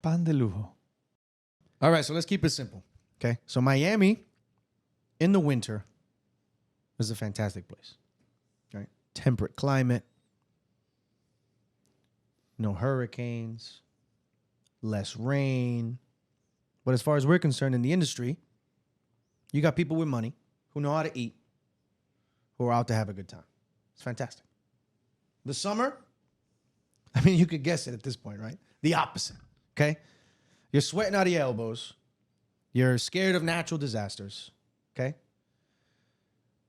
Pan de lujo. All right, so let's keep it simple. Okay, so Miami in the winter is a fantastic place. Right, temperate climate, no hurricanes, less rain. But as far as we're concerned in the industry, you got people with money who know how to eat, who are out to have a good time. It's fantastic. The summer, I mean, you could guess it at this point, right? The opposite, okay? You're sweating out of your elbows. You're scared of natural disasters, okay?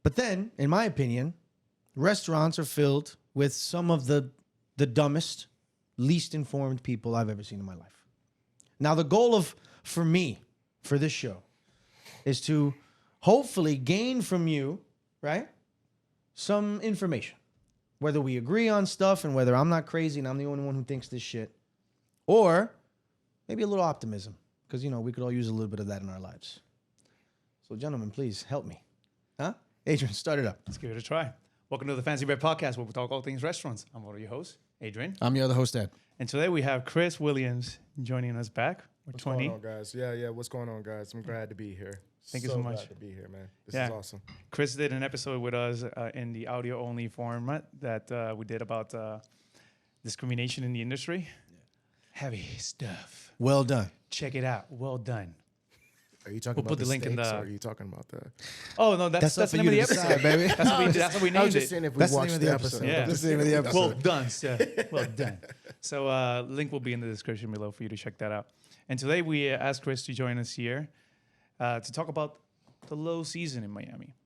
But then, in my opinion, restaurants are filled with some of the dumbest, least informed people I've ever seen in my life. Now, the goal for me, for this show, is to hopefully gain from you, right, some information. Whether we agree on stuff and whether I'm not crazy and I'm the only one who thinks this shit, or maybe a little optimism, because, you know, we could all use a little bit of that in our lives. So, gentlemen, please help me. Huh? Adrian, start it up. Let's give it a try. Welcome to the Fancy Bread Podcast, where we talk all things restaurants. I'm one of your hosts, Adrian. I'm your other host, Ed. And today we have Chris Williams joining us back. What's going on, guys? Yeah. What's going on, guys? I'm glad to be here. Thank you so much. Glad to be here, man. This is awesome. Chris did an episode with us in the audio-only format that we did about discrimination in the industry. Yeah. Heavy stuff. Well done. Check it out. Well done. Are you talking about the link in the? Or are you talking about the? Oh no, that's the name of the episode, baby. That's what we named it. I was just saying if we watched the episode. Yeah, that's the name of the episode. Well done, sir. Well done. So link will be in the description below for you to check that out. And today we asked Chris to join us here to talk about the low season in Miami.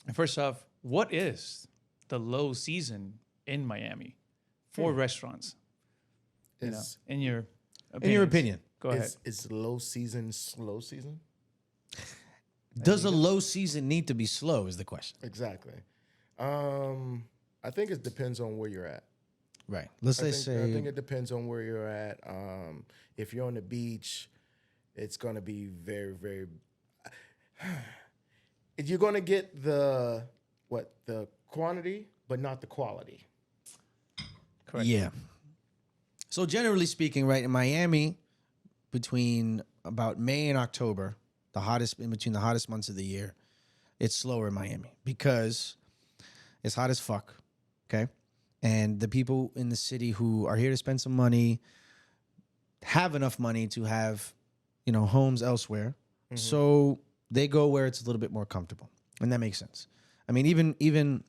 And first off, what is the low season in Miami for restaurants? In your opinion. Go ahead. Is low season slow season? Does a low season need to be slow is the question. Exactly. I think it depends on where you're at. Right. I think it depends on where you're at. If you're on the beach, it's going to be very, very... You're going to get the quantity, but not the quality. Correct. Yeah. So generally speaking, right, in Miami, between about May and October, between the hottest months of the year, it's slower in Miami because it's hot as fuck, okay? And the people in the city who are here to spend some money have enough money to have, homes elsewhere. Mm-hmm. So they go where it's a little bit more comfortable. And that makes sense. I mean, even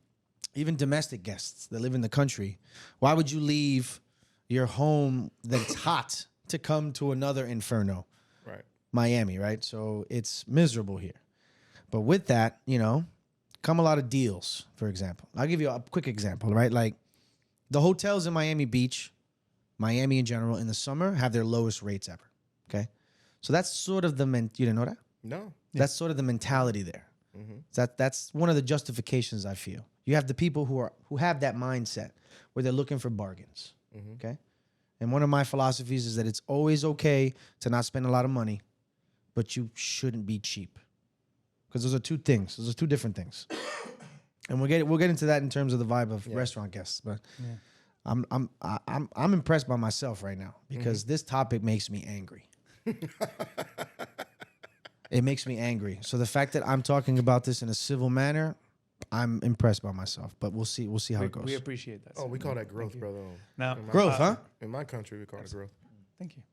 domestic guests that live in the country, why would you leave your home that's hot to come to another inferno? Right. Miami, right? So it's miserable here. But with that, come a lot of deals, for example. I'll give you a quick example, right? Like the hotels in Miami Beach, Miami in general, in the summer have their lowest rates ever, okay? So that's sort of you didn't know that? No. That's sort of the mentality there. Mm-hmm. That's one of the justifications I feel. You have the people who have that mindset where they're looking for bargains, okay? And one of my philosophies is that it's always okay to not spend a lot of money, but you shouldn't be cheap. Because those are two things. Those are two different things. And we'll get into that in terms of the vibe of restaurant guests. But I'm impressed by myself right now because this topic makes me angry. It makes me angry. So the fact that I'm talking about this in a civil manner, I'm impressed by myself. But we'll see how it goes. We appreciate that. Oh, we call that growth, brother. Now, growth, huh? In my country, we call it growth. Thank you.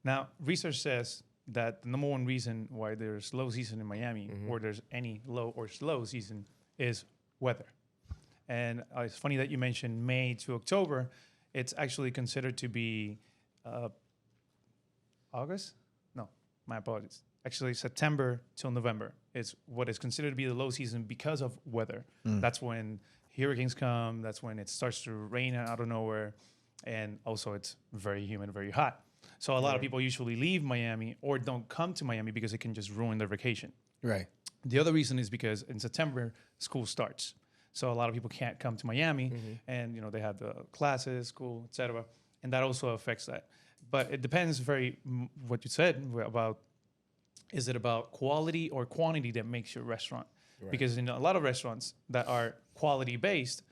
Now, research says that the number one reason why there's low season in Miami or there's any low or slow season is weather. And it's funny that you mentioned May to October. It's actually considered to be August? No, my apologies. Actually, September till November is what is considered to be the low season because of weather. That's when hurricanes come. That's when it starts to rain out of nowhere. And also it's very humid, very hot. So a lot of people usually leave Miami or don't come to Miami because it can just ruin their vacation. Right. The other reason is because in September, school starts. So a lot of people can't come to Miami and, they have the classes, school, etc. And that also affects that. But it depends what you said about, is it about quality or quantity that makes your restaurant? Right. Because in a lot of restaurants that are quality based,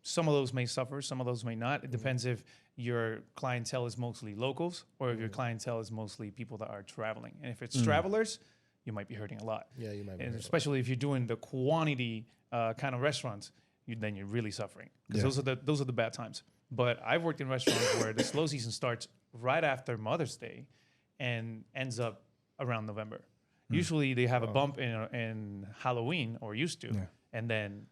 some of those may suffer, some of those may not. It depends if your clientele is mostly locals or if your clientele is mostly people that are traveling. And if it's travelers, you might be hurting a lot. Yeah, you might be. And especially if you're doing the quantity kind of restaurants, then you're really suffering because those are the bad times. But I've worked in restaurants where the slow season starts right after Mother's Day and ends up around November. Usually they have a bump in Halloween or used to, and then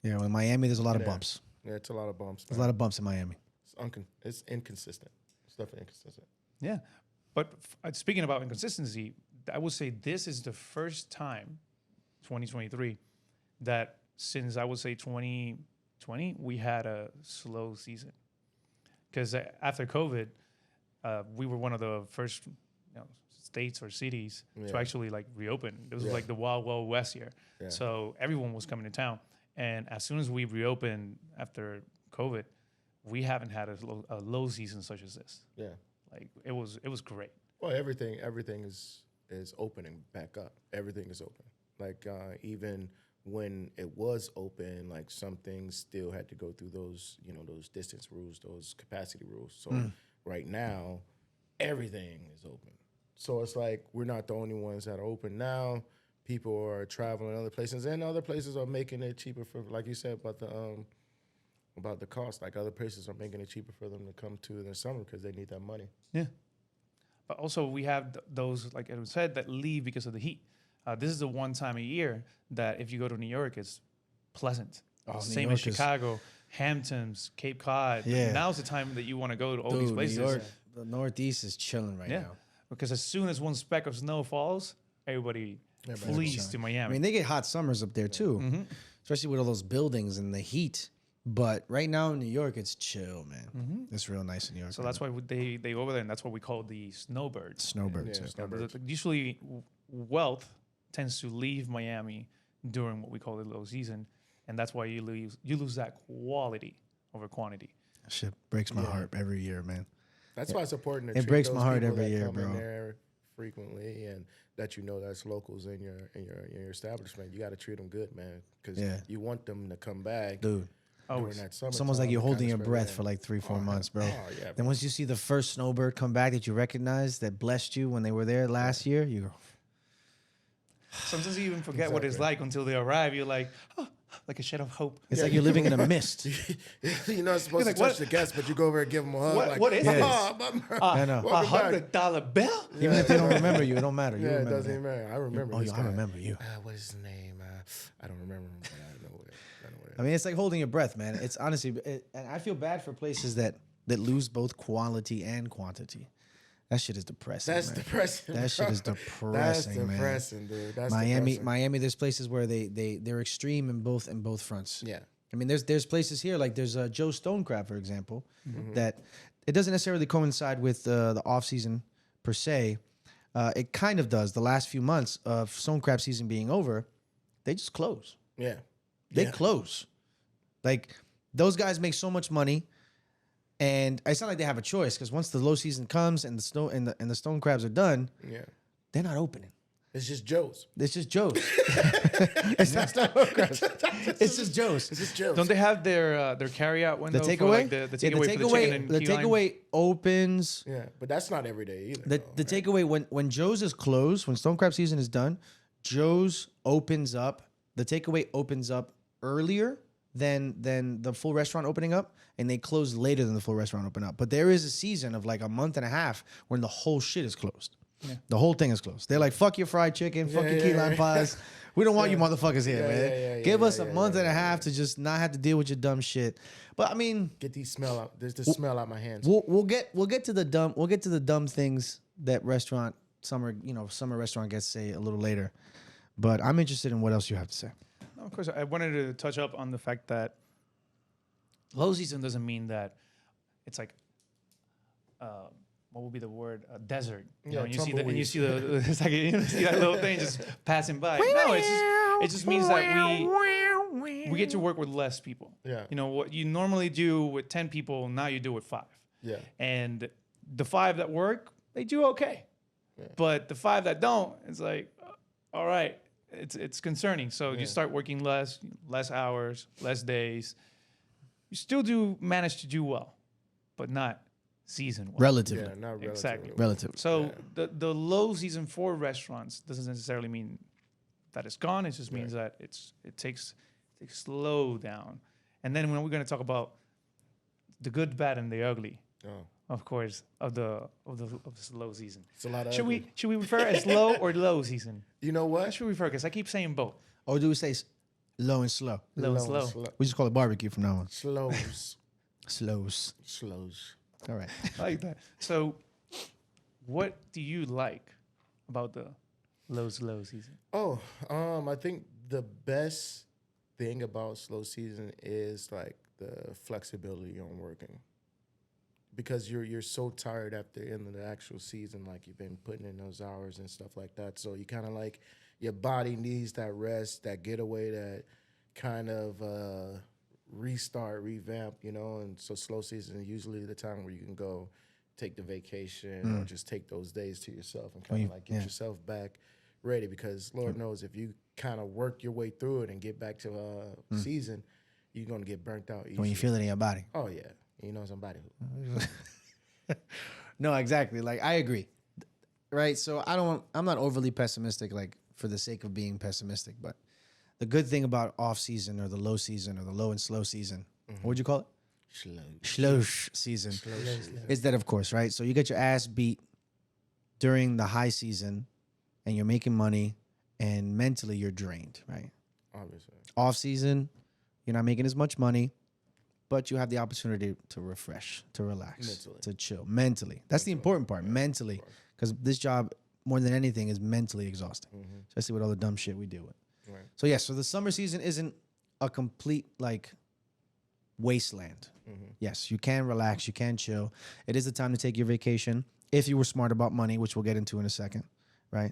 in Miami, there's a lot of bumps. Yeah, it's a lot of bumps. There's a lot of bumps in Miami. It's inconsistent. It's definitely inconsistent. Yeah. But speaking about inconsistency, I would say this is the first time, 2023, that since I would say 2020, we had a slow season. Because after COVID, we were one of the first states or cities to actually like reopen. It was like the wild, wild west here. Yeah. So everyone was coming to town. And as soon as we reopened after COVID, we haven't had a low season such as this. Yeah. Like it was great. Well, everything is opening back up. Everything is open. Like even when it was open, like some things still had to go through those distance rules, those capacity rules. So right now, everything is open. So it's like we're not the only ones that are open now. People are traveling other places, and other places are making it cheaper for, like you said about the cost. Like other places are making it cheaper for them to come to in the summer because they need that money. Yeah, but also we have those, like Edwin said, that leave because of the heat. This is the one time a year that if you go to New York, it's pleasant. Same as Chicago, Hamptons, Cape Cod. Yeah. Now's the time that you want to go to all these places. New York, the Northeast is chilling right now. Because as soon as one speck of snow falls, everybody flees to Miami. I mean, they get hot summers up there too, especially with all those buildings and the heat. But right now in New York, it's chill, man. It's real nice in New York. So that's why they go over there, and that's what we call the snowbirds. Snowbirds. Yeah, snowbirds. Usually, wealth tends to leave Miami during what we call the low season, and that's why you lose that quality over quantity. That shit breaks my heart every year, man. That's why it's important to it treat breaks those my heart people every that year, come bro. in there frequently, and that that's locals in your establishment. You got to treat them good, man, because you want them to come back, dude. During that summer, it's almost like you're holding your breath for like 3-4 months, bro. Then once you see the first snowbird come back that you recognize that blessed you when they were there last year, you go. Sometimes you even forget what it's like until they arrive. You're like, oh, like a shed of hope. It's like you're living in a mist. You're not supposed to touch the guests, but you go over and give them a hug. What is this? I know. $100 bill? Even if they don't remember you, it don't matter. You it remember doesn't them. even matter. I remember. I remember you. What is his name? I don't remember him, but I know it. I mean, it's like holding your breath, man. It's honestly, and I feel bad for places that lose both quality and quantity. That shit is depressing. That's man. depressing. That shit is depressing, That's man. depressing, dude. That's Miami. depressing. Miami. There's places where they're extreme in both fronts. Yeah. I mean, there's places here like there's Joe Stone Crab, for example, that it doesn't necessarily coincide with the off season per se. It kind of does. The last few months of Stone Crab season being over, they just close. Yeah. They close. Like those guys make so much money, and it's not like they have a choice because once the low season comes and the snow and the stone crabs are done, they're not opening. It's just Joe's. It's just Joe's. It's not stone crabs. It's just Joe's. It's just Joe's. Don't they have their carry out window? The takeaway. For like the takeaway for the chicken and the key lime? takeaway opens. Yeah, but that's not every day either. The takeaway when Joe's is closed, when stone crab season is done, Joe's opens up. The takeaway opens up earlier than the full restaurant opening up, and they close later than the full restaurant open up. But there is a season of like a month and a half when the whole shit is closed. Yeah. The whole thing is closed. They're like, fuck your fried chicken, fuck your key lime pies. We don't want you motherfuckers here, man. Give us a month and a half to just not have to deal with your dumb shit. But I mean, get these smell out. There's this smell out my hands. We'll get to the dumb things that summer restaurant gets say a little later. But I'm interested in what else you have to say. Of course, I wanted to touch up on the fact that low season doesn't mean that it's like, what would be the word? A desert. You know, and you see the it's like you see that little thing just passing by. No, it just means that we get to work with less people. Yeah. You know what you normally do with 10 people, now you do with 5. Yeah. And the 5 that work, they do okay. Yeah. But the 5 that don't, it's like, all right. It's concerning. So you start working less hours, less days. You still do manage to do well. but not season-wise. Relatively. Yeah, not relatively. Exactly. Relatively. So the low season for restaurants doesn't necessarily mean that it's gone. It just means that it takes slow down. And then when we're going to talk about the good, bad, and the ugly, of course, of the slow season. It's a lot of Should we refer as slow or low season? You know What what? should we refer? Because I keep saying both. Or do we say low and slow? Low and slow. We just call it barbecue from now on. Slows. Slows. Slows. All right. I like that. So, what do you like about the slow season? Oh, I think the best thing about slow season is like the flexibility on working, because you're so tired after the end of the actual season, like you've been putting in those hours and stuff like that. So you kind of like your body needs that rest, that getaway, that kind of restart, revamp, you know. And so slow season is usually the time where you can go take the vacation or just take those days to yourself and kind of like get yourself back ready, because Lord knows if you kind of work your way through it and get back to season, you're going to get burnt out easily. When you feel it in your body. Oh, yeah. You know somebody who. No, exactly. Like, I agree. Right? So I'm not overly pessimistic, like, for the sake of being pessimistic, but the good thing about off season or the low season or the low and slow season, what would you call it? Slow season. Is that, of course, right? So you get your ass beat during the high season and you're making money and mentally you're drained, right? Obviously. Off season, you're not making as much money, but you have the opportunity to refresh, to relax, Mentally. to chill mentally. That's the important part, mentally, because this job, more than anything, is mentally exhausting, especially with all the dumb shit we deal with. Right. So, yes, so the summer season isn't a complete, like, wasteland. Yes, you can relax, you can chill. It is the time to take your vacation if you were smart about money, which we'll get into in a second, right?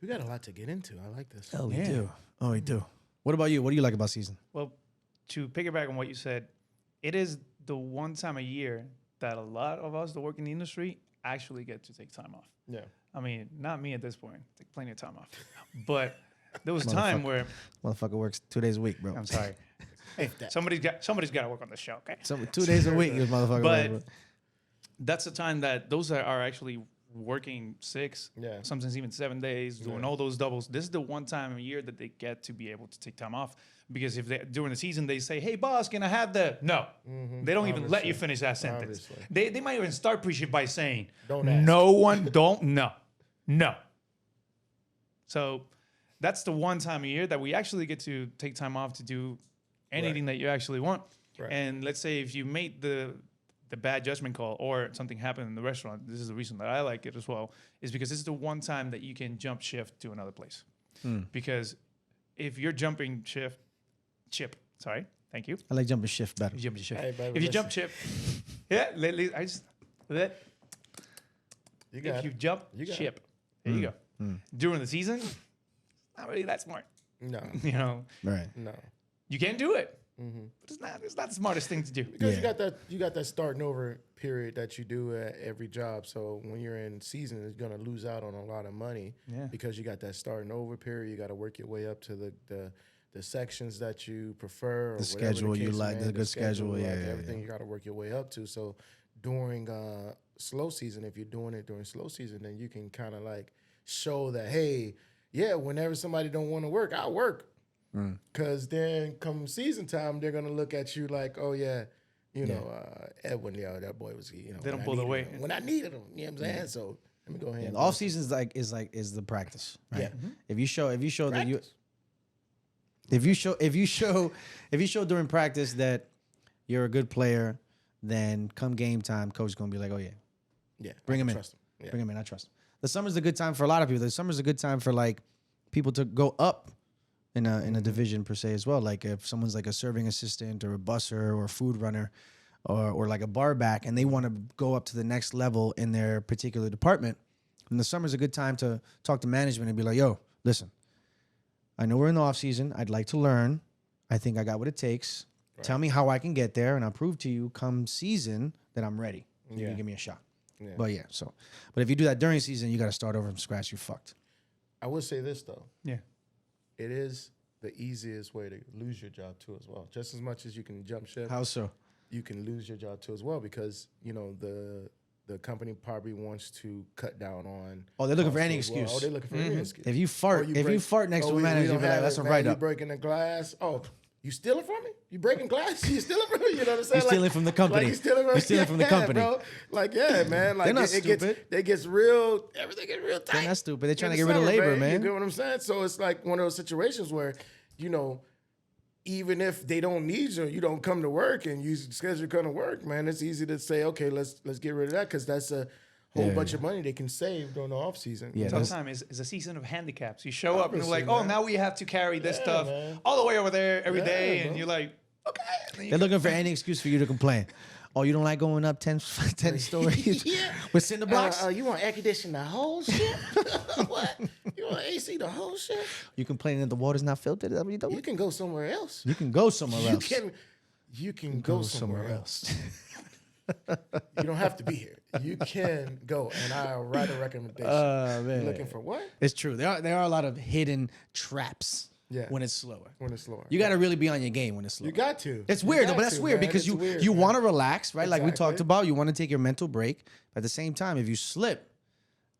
We got a lot to get into. I like this. Oh, we do. Oh, we do. What about you? What do you like about season? Well, to piggyback on what you said, it is the one time a year that a lot of us that work in the industry actually get to take time off. Yeah. I mean, not me at this point. Take plenty of time off. But there was a time where Motherfucker works 2 days a week, bro. I'm sorry. Hey, somebody's got to work on the show, okay? So 2 days a week, this motherfucker. But that's the time that those that are actually working 6, sometimes even 7 days, doing all those doubles. This is the one time a year that they get to be able to take time off. Because if they during the season they say, "Hey boss, can I have the?" No, they don't even let you finish that sentence. They might even start pre-shift by saying, "Don't ask." No one, don't, no. So that's the one time a year that we actually get to take time off to do anything that you actually want. Right. And let's say if you made the bad judgment call or something happened in the restaurant, this is the reason that I like it as well, is because this is the one time that you can jump shift to another place. Because if you're jumping ship, thank you. I like jumping shift better. You jump shift. Hey, baby, if you jump ship, if you jump ship, there you go. During the season, not really that smart. No. You know, Right. No. you can do it, but it's not the smartest thing to do. Because you got that starting over period that you do at every job. So when you're in season, you're gonna lose out on a lot of money because you got that starting over period. You got to work your way up to the sections that you prefer, or the schedule you like, the good schedule, everything you got to work your way up to. So during slow season, if you're doing it during slow season, then you can kind of like show that, hey, whenever somebody don't want to work, I'll work. Because then come season time, they're gonna look at you like, oh yeah, Edwin, that boy was, they don't pull away when I needed him. You know what I'm saying? So let me go ahead. The off season is the practice. Right? Yeah. If you show that you. If you show during practice that you're a good player, then come game time, coach is gonna be like, oh yeah, bring him in, bring him in. I trust him. The summer's a good time for a lot of people. The summer's a good time for like people to go up in a division per se as well. Like if someone's like a serving assistant or a busser or a food runner, or like a bar back, and they want to go up to the next level in their particular department, and the summer's a good time to talk to management and be like, yo, listen. I know we're in the off season. I'd like to learn. I think I got what it takes. Right. Tell me how I can get there, and I'll prove to you come season that I'm ready. You can give me a shot. Yeah. But if you do that during season, you got to start over from scratch. You're fucked. I will say this though. Yeah, it is the easiest way to lose your job too, as well. Just as much as you can jump ship. How so? you can lose your job too as well, because the company probably wants to cut down on. Oh, they're looking for any costs as well. excuse. Oh, they're looking for any excuse. If you fart, you fart next to a we manager, don't you'll be like, have that's it, a man. write You up. breaking the glass. Oh, you stealing from me? You breaking glass? You stealing from me? You know what I'm saying? You're stealing from the company. Like, you stealing from the company. bro. Like, yeah, man. Like, They're not stupid. It gets real. Everything gets real tight. They're not stupid. They're trying to in get the rid of summer, labor, man. You get what I'm saying? So it's like one of those situations where, even if they don't need you, you don't come to work and you schedule come to work, man, it's easy to say, okay, let's get rid of that, because that's a whole bunch of money they can save during the off season. Yeah, Sometimes it's a season of handicaps. You show up and you're like, man. oh, now we have to carry this stuff man. all the way over there every day, bro. and you're like, okay. And then you They're looking for any excuse for you to complain. Oh, you don't like going up 10 stories with cinder blocks? You want air condition the whole shit? What? You want AC the whole shit? You complaining that the water's not filtered? Is that what you You can go somewhere else. You can go somewhere else. You can go somewhere else. You don't have to be here. You can go, and I'll write a recommendation. Man. You're looking for what? It's true. There are a lot of hidden traps Yeah. when it's slower. When it's slower. You got to really be on your game when it's slower. You got to. It's You weird though, got but that's to, weird man. because It's weird, you man. want to relax, right? Like we Exactly. talked about, you want to take your mental break. But at the same time, if you slip,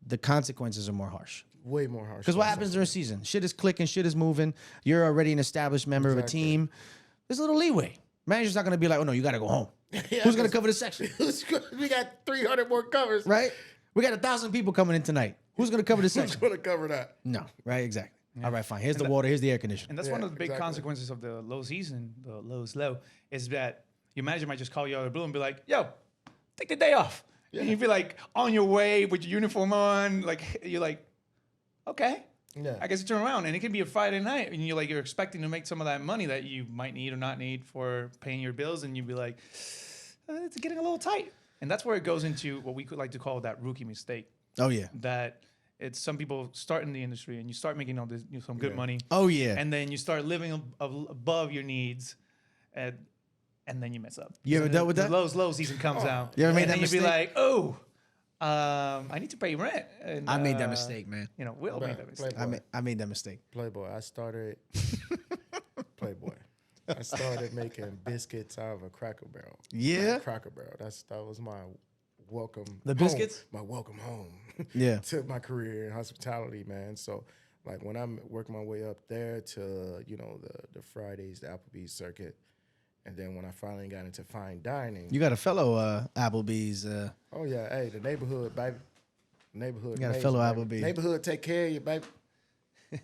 the consequences are more harsh. Way more harsh. Because what happens during season? Shit is clicking, shit is moving. You're already an established member of a team. There's a little leeway. Manager's not going to be like, oh no, you got to go home. Yeah, Who's going to cover the section? We got 300 more covers. Right? We got 1,000 people coming in tonight. Who's going to cover the Who's section? going to cover that? No, right? Exactly. All right, fine. Here's the water. Here's the air conditioner. And that's one of the big exactly. consequences of the low season, the low's low, is that your manager might just call you out of the blue and be like, yo, take the day off. Yeah. And you'd be like on your way with your uniform on. Like, you're like, okay. Yeah. I guess you turn around, and it can be a Friday night, and you're expecting to make some of that money that you might need or not need for paying your bills, and you'd be like, it's getting a little tight. And that's where it goes into what we could like to call that rookie mistake. Oh, yeah. That it's some people start in the industry, and you start making all this some good money. Oh, yeah. And then you start living above your needs, and then you mess up. You ever dealt with that? The low season comes out. You ever made and that then you'd be mistake? like, oh, I need to pay rent. And, I made that mistake, man. Will made that mistake. Playboy. I made that mistake. Playboy. I started Playboy. I started making biscuits out of a Cracker Barrel. Yeah? Cracker Barrel. That was my welcome. The home, biscuits? my welcome home. Yeah. To my career in hospitality, man. So like when I'm working my way up there to the Fridays, the Applebee's circuit, and then when I finally got into fine dining. You got a fellow Applebee's. Oh yeah, hey, the neighborhood, baby. Neighborhood. You got a amazing, fellow baby. Applebee's. Neighborhood take care of you, baby.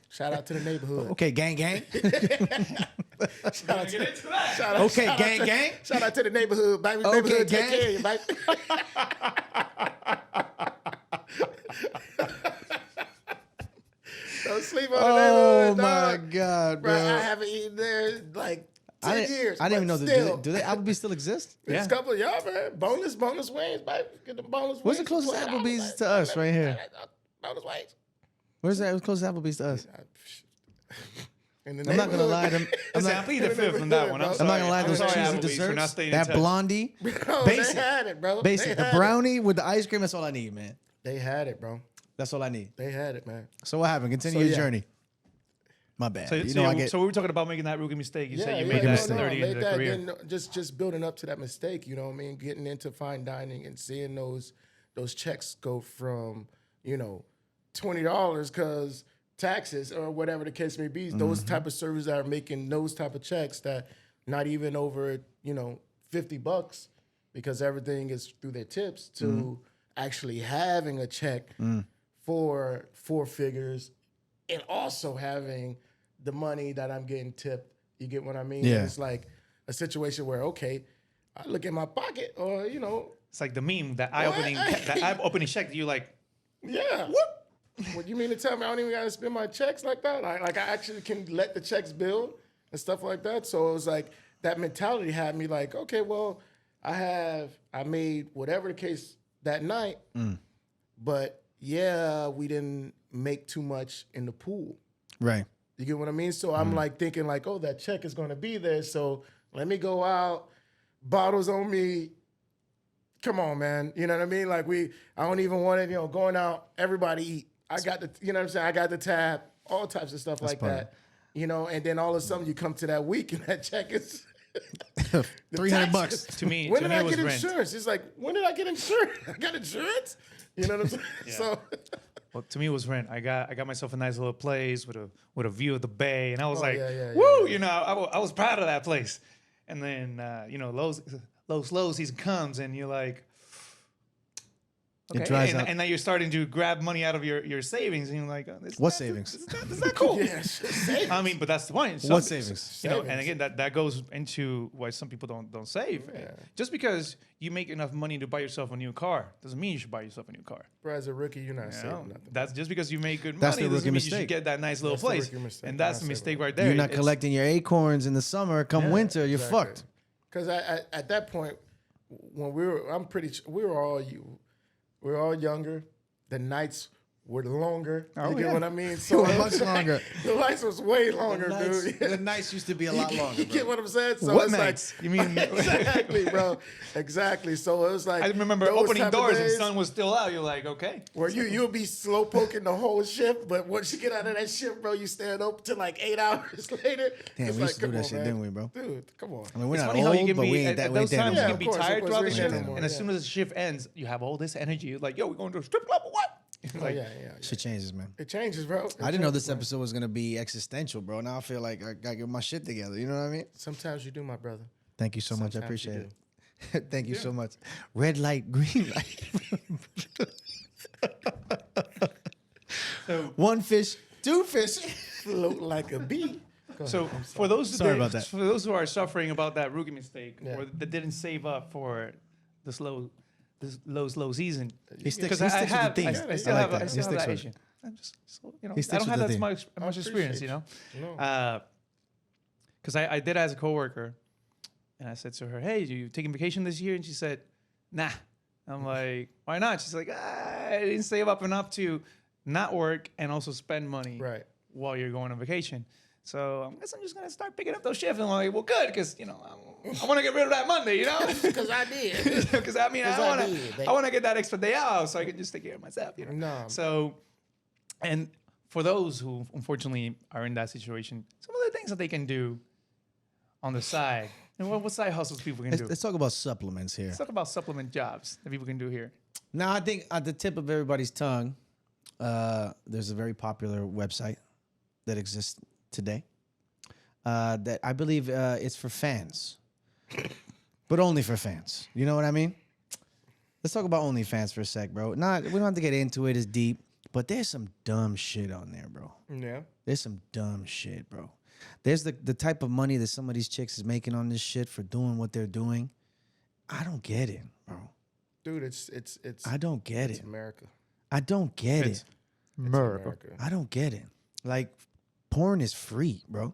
Shout out to the neighborhood. Okay, gang, gang. Shout out to Get into that. shout out- Okay, shout out gang, to- gang. Shout out to the neighborhood, baby. Okay, Neighborhood gang. take care of you, baby. Don't sleep on the Oh, neighborhood, my dog. God, bro. Bro, I haven't eaten there in like 10 years. I didn't even know. but Do still. they Applebee's still exist? There's a couple of y'all, man. Boneless wings, baby. Get the boneless What's the wings. closest $20, Applebee's man. to us right here? Boneless wings. Where's that closest Applebee's to us? In the I'm not gonna lie. neighborhood. Listen, I plead the fifth on that one. I'm I'm sorry. not gonna lie. I'm Those sorry, cheesy Applebee's, for desserts, not staying in that touch. blondie, Bro, Basic. they had it, bro. basic, They the had it. brownie with the ice cream. That's all I need, man. They had it, bro. That's all I need. They had it, man. So what happened? Continue So, your yeah. journey. My bad. So, I we were talking about making that rookie mistake. You said you yeah, made no, that no, early in the career. Then just building up to that mistake, you know what I mean? Getting into fine dining and seeing those checks go from, $20 because taxes or whatever the case may be. Those type of servers that are making those type of checks that not even over, $50 because everything is through their tips to actually having a check for 4 figures and also having the money that I'm getting tipped. You get what I mean? Yeah. It's like a situation where, okay, I look in my pocket or, It's like the meme, that eye-opening check that you're like, yeah. What you mean to tell me I don't even got to spend my checks like that? Like I actually can let the checks build and stuff like that. So it was like that mentality had me like, okay, well, I made whatever the case that night, but yeah, we didn't make too much in the pool. Right. You get what I mean? So I'm like thinking like, oh, that check is going to be there. So let me go out, bottles on me. Come on, man. You know what I mean? Like I don't even want it, going out, everybody eat. I got the, you know what I'm saying? I got the tab, all types of stuff like funny. that. And then all of a sudden you come to that week and that check is $300. To me, when to did me I it was get rent. insurance? He's like, when did I get insurance? I got insurance. You know what I'm saying? Yeah. So Well, to me, it was rent. I got myself a nice little place with a view of the bay, and I was like, yeah, "Woo!" yeah. You know, I was proud of that place. And then low season comes, and you're like, It okay, dries out. and now you're starting to grab money out of your savings, and you're like, oh, What savings? It's not cool. savings. I mean, but that's the point. What savings? You know, and Savings. again, that goes into why some people don't save. Yeah. Just because you make enough money to buy yourself a new car doesn't mean you should buy yourself a new car. Bro, as a rookie, you're not You know? saving nothing. That's just because you make good That's money the doesn't rookie mean you should mistake. get that nice little That's the place. rookie mistake. And that's the Not mistake saving. right there. You're not It's- collecting your acorns in the summer. Come Yeah, winter, you're fucked. Because at that point, when we were all younger. The nights were longer. Oh, You get yeah. what I mean? So Were much longer. The nights was way longer, dude. The nights used to be a lot longer. You get what I'm saying? So What it's nights? like You mean exactly, bro. Exactly. So it was like I remember those opening type of doors and days sun was still out. You're like, okay. where you'll be slow poking the whole shift, but once you get out of that shift, bro, you stand open till like 8 hours later. Damn, It's we used to do come that on, shit, man. didn't we, bro? Dude, come on. I mean, we're It's not funny how you old, can but be we ain't at that. We those ain't that times no you more. can be Of course, tired throughout the we ain't shift, that no more, and as yeah. soon as the shift ends, you have all this energy. You're like, yo, we're going to a strip club or what? Like, yeah. Shit changes, man. It changes, bro. I didn't know this episode was gonna be existential, bro. Now I feel like I gotta get my shit together. You know what I mean? Sometimes you do, my brother. Thank you so much. I Sometimes you appreciate it. Thank you so much. Red light, green light. One fish, two fish. Float like a bee. Go So ahead. for those Sorry about that. for those who are suffering about that rookie mistake Yeah. or that didn't save up for this low season, He sticks, because he I sticks have with the things. I still I have like I that. still He have sticks that with issue. I'm just He I sticks don't have with that the much experience, appreciate you know. No. Because I did ask a coworker, and I said to her, "Hey, you taking vacation this year?" And she said, "Nah." I'm like, "Why not?" She's like, "I didn't save up enough to not work and also spend money Right. while you're going on vacation." So I guess I'm just gonna start picking up those shifts. And I'm like, "Well, good, because you know I want to get rid of that Monday, you know." Because I did. Because I mean, 'Cause I did, baby. I want to get that extra day off so I can just take care of myself, you know. No. So, and for those who unfortunately are in that situation, some of the things that they can do on the side, and what side hustles people can do. Let's talk about supplements here. Let's talk about supplement jobs that people can do here. Now, I think at the tip of everybody's tongue, there's a very popular website that exists today that I believe it's for fans, but only for fans. You know what I mean? Let's talk about OnlyFans for a sec, bro. We don't have to get into it as deep, but there's some dumb shit on there, bro. Yeah. There's some dumb shit, bro. There's the type of money that some of these chicks is making on this shit for doing what they're doing. I don't get it, bro. Dude, it's I don't get it's it. America. I don't get It's it. America. I don't get it. Like, porn is free, bro.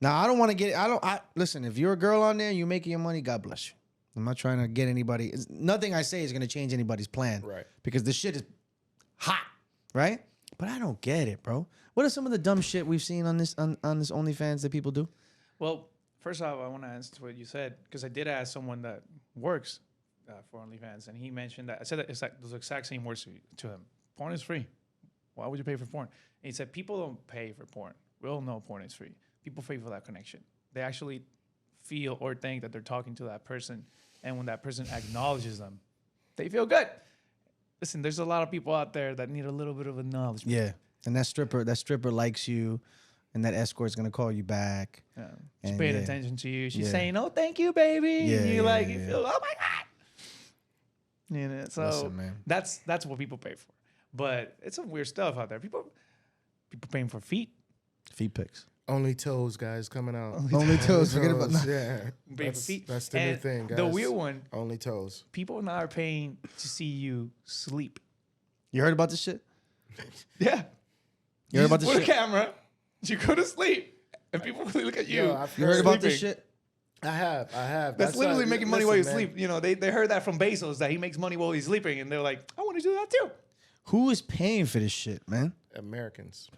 Now, I don't want to get it. Listen, if you're a girl on there, you're making your money, God bless you. I'm not trying to get anybody. Nothing I say is going to change anybody's plan. Right. Because this shit is hot, right? But I don't get it, bro. What are some of the dumb shit we've seen on this OnlyFans that people do? Well, first off, I want to answer to what you said because I did ask someone that works for OnlyFans, and he mentioned that I said that it's like those exact same words to him. Porn is free. Why would you pay for porn? And he said people don't pay for porn. We all know porn is free. People pay for that connection. They actually feel or think that they're talking to that person, and when that person acknowledges them, they feel good. Listen, there's a lot of people out there that need a little bit of acknowledgement. Yeah. And that stripper likes you, and that escort's gonna call you back. Yeah. She's And paying yeah. attention to you. She's Yeah. saying, "Oh, thank you, baby." Yeah, and you yeah, you yeah. feel, "Oh my god." You know, so Listen, man. that's what people pay for. But it's some weird stuff out there. People paying for feet, Feet pics. Only toes, guys, coming out. Only toes. Forget about that. Yeah. paying for feet. That's the new And thing, guys. The weird one, Only toes. people now are paying to see you sleep. You heard about this shit? Yeah. You heard about just this put shit? a camera, you go to sleep, and people really look at you. Yo, I've You heard about this sleeping. shit? I have. That's literally how- making money while you listen, man. sleep. You know, they heard that from Bezos that he makes money while he's sleeping, and they're like, I want to do that too. Who is paying for this shit, man? Americans.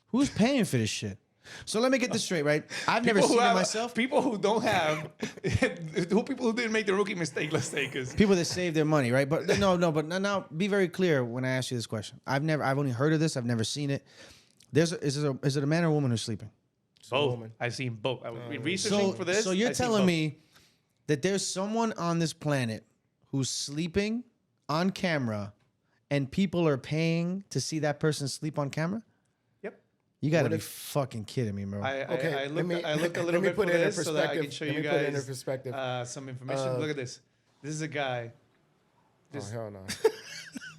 Who's paying for this shit? So let me get this straight, right? I've never seen it myself. People who don't have, people who didn't make the rookie mistake, let's say, because People that save their money, right? But but now be very clear when I ask you this question. I've only heard of this. I've never seen it. Is it a man or a woman who's sleeping? It's a Both. woman. I've seen both. I was researching for this. So you're I've seen telling both. me that there's someone on this planet who's sleeping on camera and people are paying to see that person sleep on camera? Yep. You got to What be if- fucking kidding me, bro. I let looked, me- I looked a let little me bit put for it in this so that I can perspective. show Let you me put it guys in perspective. some information. Look at this. This is a guy. Oh, hell no.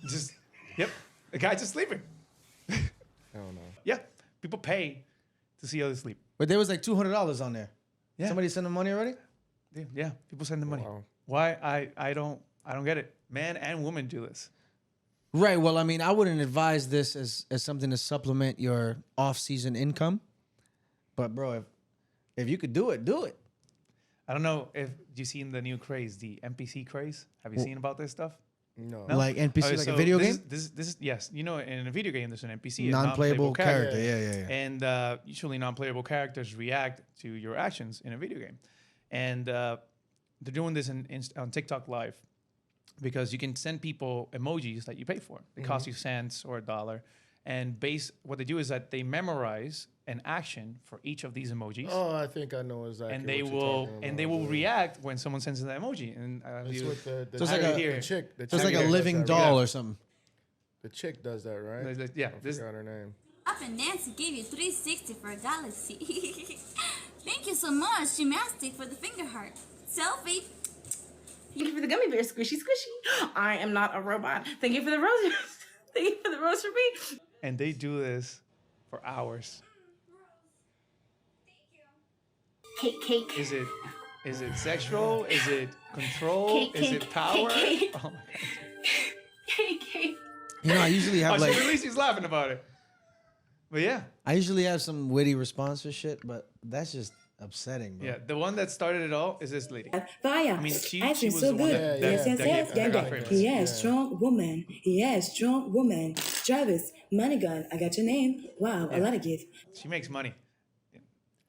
Just, yep. The guy just sleeping. Hell no. Yeah. People pay to see others sleep. But there was like $200 on there. Yeah. Somebody sent them money already? Yeah. People send the money. Wow. Why? I don't get it. Man and woman do this. Right. Well, I mean, I wouldn't advise this as something to supplement your off-season income. But bro, if you could do it, do it. I don't know if you seen the new craze, the NPC craze. Have you seen about this stuff? No. No? Like NPC, Okay, like so a video this game? Is, this is yes. You know, in a video game, there's an NPC, a Non-playable character. Yeah. And usually non-playable characters react to your actions in a video game. And they're doing this on TikTok Live because you can send people emojis that you pay for. They cost you cents or $1. And what they do is that they memorize an action for each of these emojis. Oh, I think I know exactly. And what they you're will talking about. react when someone sends that emoji. And It's with the So it's like chick- a- the chick. The So it's chick like a does living that, doll right? or something. The chick does that, right? yeah, I this forgot her name. Up and Nancy gave you 360 for a galaxy. Thank you so much, gymnastic, for the finger heart. Selfie. Thank you for the gummy bear squishy squishy. I am not a robot. Thank you for the rose. Thank you for the rose for me. and they do this for hours. Cake. Is it sexual? Is it control? Cake, Is it cake, power? cake. Oh my Cake. You know, I usually god! have Oh, like so at least he's laughing about it. But yeah, I usually have some witty response for shit, but that's just upsetting, bro. yeah. The one that started it all is this lady. Fire. I mean, she I feel was so the one good. that Yes, got gang. famous. Yes, strong woman. Yes, strong woman. Travis, money gun. I got your name. Wow, a lot of gift. She makes money.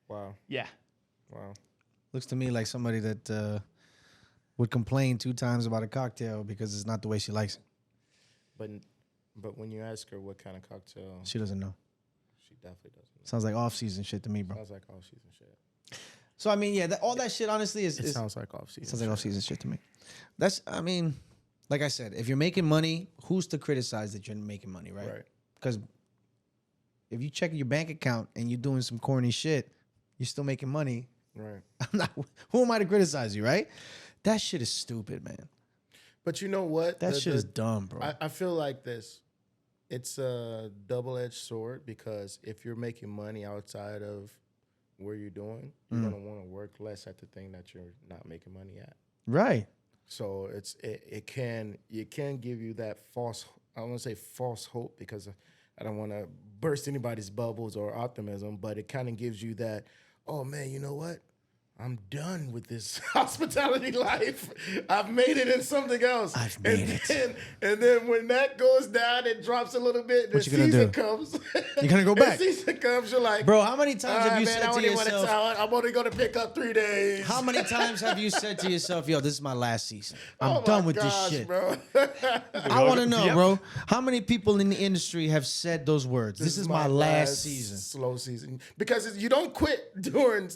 Wow. Yeah. Wow. Looks to me like somebody that would complain 2 times about a cocktail because it's not the way she likes it. But when you ask her what kind of cocktail, She doesn't know. she definitely doesn't know. Sounds like off-season shit to me, bro. Sounds like off-season shit. So I mean, yeah, all that shit honestly It sounds like off-season. sounds like off-season shit to me. I mean, like I said, if you're making money, who's to criticize that you're making money, right? Right. Because if you check your bank account and you're doing some corny shit, you're still making money. Right. I'm not. Who am I to criticize you, right? That shit is stupid, man. But you know what? That shit is dumb, bro. I feel like this. It's a double-edged sword because if you're making money outside of where you're doing, you're gonna want to work less at the thing that you're not making money at. Right. So it can give you that false. I don't want to say false hope because I don't want to burst anybody's bubbles or optimism, but it kind of gives you that. Oh man, you know what? I'm done with this hospitality life. I've made it in something else. I've made it. And then when that goes down, it drops a little bit. The What you gonna season do? comes. You're gonna go back. The season comes. You're like, Bro, how many times "All have right, you man, said I to only want yourself, I'm only gonna pick up 3 days. how many times have you said to yourself, yo, this is my last season. I'm Oh, done my with gosh, this shit. bro. I want to know, Yep. bro, how many people in the industry have said those words? This is my last season. slow season, because you don't quit doing.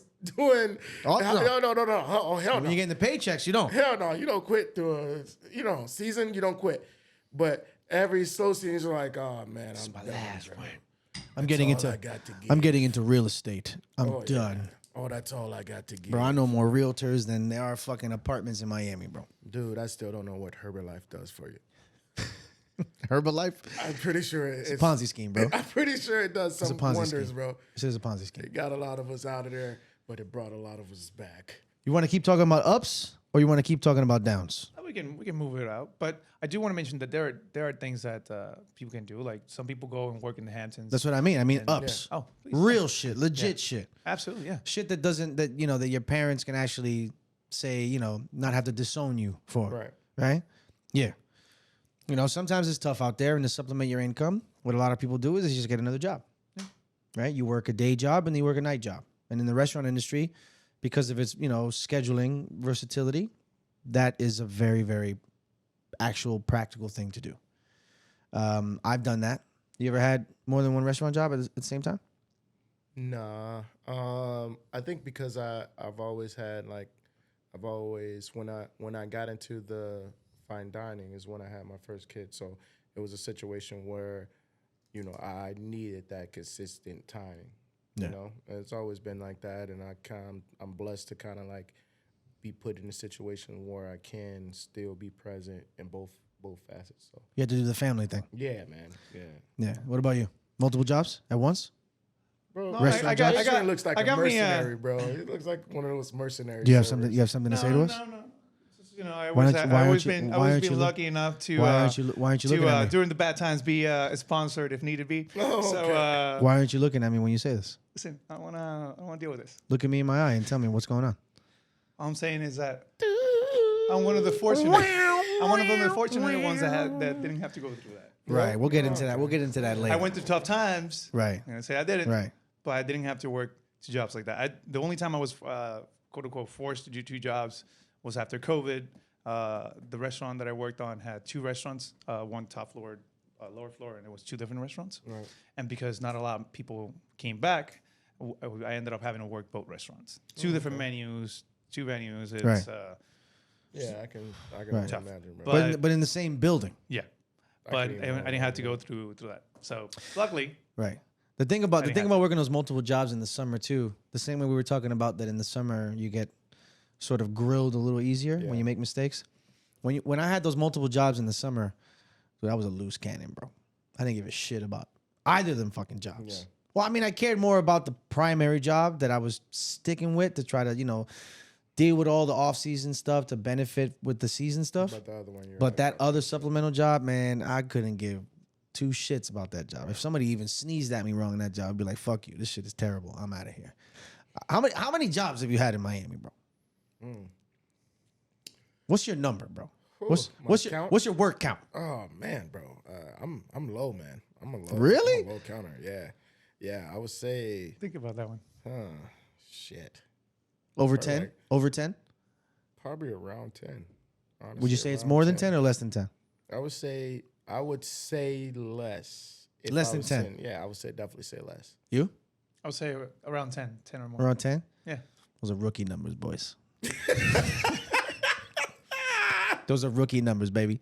Oh, no. No. Oh, hell When no. you're getting the paychecks, you don't. Hell no, you don't quit doing, season, you don't quit. But every slow season, you're like, oh man, I'm done. last bro. one. I'm getting all into I got to give. I'm getting into real estate. I'm Oh, yeah. done. Oh, that's all I got to give. Bro, I know more realtors than there are fucking apartments in Miami, bro. Dude, I still don't know what Herbalife does for you. Herbalife? I'm pretty sure It's a Ponzi scheme, bro. I'm pretty sure it does It's a some Ponzi wonders, scheme. bro. This is a Ponzi scheme. It got a lot of us out of there, but it brought a lot of us back. You want to keep talking about ups or you want to keep talking about downs? We can move it out, but I do want to mention that there are things that people can do. Like some people go and work in the Hamptons. That's what I mean. I mean ups. Oh, please. Real shit, legit shit. Absolutely, yeah. Shit that doesn't that your parents can actually say, not have to disown you for. Right. Right? Yeah. Sometimes it's tough out there, and to supplement your income, what a lot of people do is they just get another job. Right? You work a day job and then you work a night job. And in the restaurant industry, because of its, scheduling versatility, that is a very, very actual practical thing to do. I've done that. You ever had more than one restaurant job at the same time? Nah. I think because I've always had like when I got into the fine dining is when I had my first kid. So it was a situation where, you know, I needed that consistent timing. Yeah. You know, it's always been like that, and I'm blessed to kind of like be put in a situation where I can still be present in both facets. So You had to do the family thing. yeah, man, yeah. Yeah. What about you? Multiple jobs at once? Bro, No, Restaurant jobs? Adrian looks like I a got me, mercenary, bro. He looks like one of those mercenaries. Do you have something? You have something to say to us? No. You know, I Why was, don't you- I why always aren't you- been, why always aren't been you look- lucky enough to, Why aren't you looking at me? during the bad times be sponsored if needed be. Oh, So okay. Why aren't you looking at me when you say this? listen, I wanna deal with this. Look at me in my eye and tell me what's going on. All I'm saying is that I'm one of the fortunate. I'm one of the fortunate ones that didn't have to go through that. Right. We'll get into that. We'll get into that later. I went through tough times. Right. And I say I didn't. Right. But I didn't have to work 2 jobs like that. The only time I was quote unquote forced to do 2 jobs was after COVID. The restaurant that I worked on had 2 restaurants, one top floor, lower floor, and it was 2 different restaurants. Right. And because not a lot of people came back, I ended up having to work both restaurants. 2 different menus, 2 venues. It's Right. Yeah, I can Right. imagine, bro. But in the same building. yeah. I But couldn't I even didn't have to go through that. So luckily, Right. The thing about didn't have working those multiple jobs in the summer too, the same way we were talking about that in the summer you get sort of grilled a little easier Yeah. when you make mistakes. When I had those multiple jobs in the summer, dude, I was a loose cannon, bro. I didn't give a shit about either of them fucking jobs. Yeah. Well, I mean, I cared more about the primary job that I was sticking with to try to, you know, deal with all the off-season stuff to benefit with the season stuff. But the other one, you're But right, that bro. other supplemental job, man, I couldn't give 2 shits about that job. If somebody even sneezed at me wrong in that job, I'd be like, "Fuck you! This shit is terrible. I'm out of here." How many jobs have you had in Miami, bro? What's your number, bro? What's my what's your count? what's your work count? Oh man, bro, I'm low, man. I'm a low. Really? I'm a low counter. Yeah. I would say, think about that one. shit, Over Probably 10? like- Over 10? probably around 10. Honestly, Would you say it's around more than 10 or less than 10? I would say less. If Less I than was 10. saying- yeah, I would say definitely say less. You? I would say around 10 or more. Around 10? Yeah. Those are rookie numbers, boys. Those are rookie numbers, baby.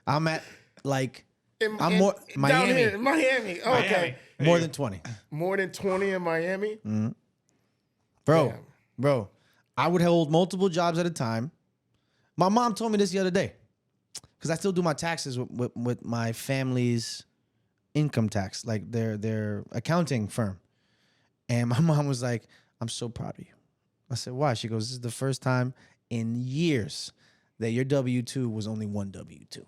I'm at like I'm more down Miami. here in Miami. Oh, okay, More than 20. more than 20 in Miami. Bro, Damn. bro, I would hold multiple jobs at a time. My mom told me this the other day because I still do my taxes with my family's income tax, like their accounting firm. And my mom was like, "I'm so proud of you." I said, "Why?" She goes, "This is the first time in years that your W-2 was only one W-2."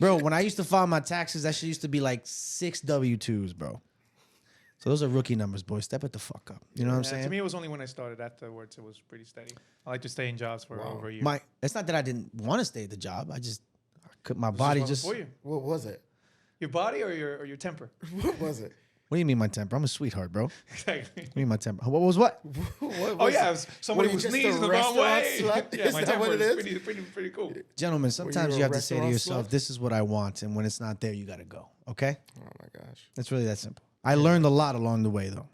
Bro, when I used to file my taxes, that shit used to be like 6 W-2s, bro. So those are rookie numbers, boy. Step it the fuck up. You know what I'm saying? To me, it was only when I started. Afterwards, it was pretty steady. I like to stay in jobs for over a year. It's not that I didn't want to stay at the job. My This is body one just. for you. What was it? Your body or your temper? What was it? What do you mean my temper? I'm a sweetheart, bro. What Exactly. do you mean my temper? What was what? What Oh was yeah, it? if somebody Were you was just a sneezing the wrong restaurant way. slut? Yeah, Is my that temper what it is is? pretty cool. Gentlemen, sometimes a you have to say to restaurant yourself, slut? "This is what I want," and when it's not there, you got to go. Okay? Oh my gosh, It's really that simple. I learned a lot along the way, though.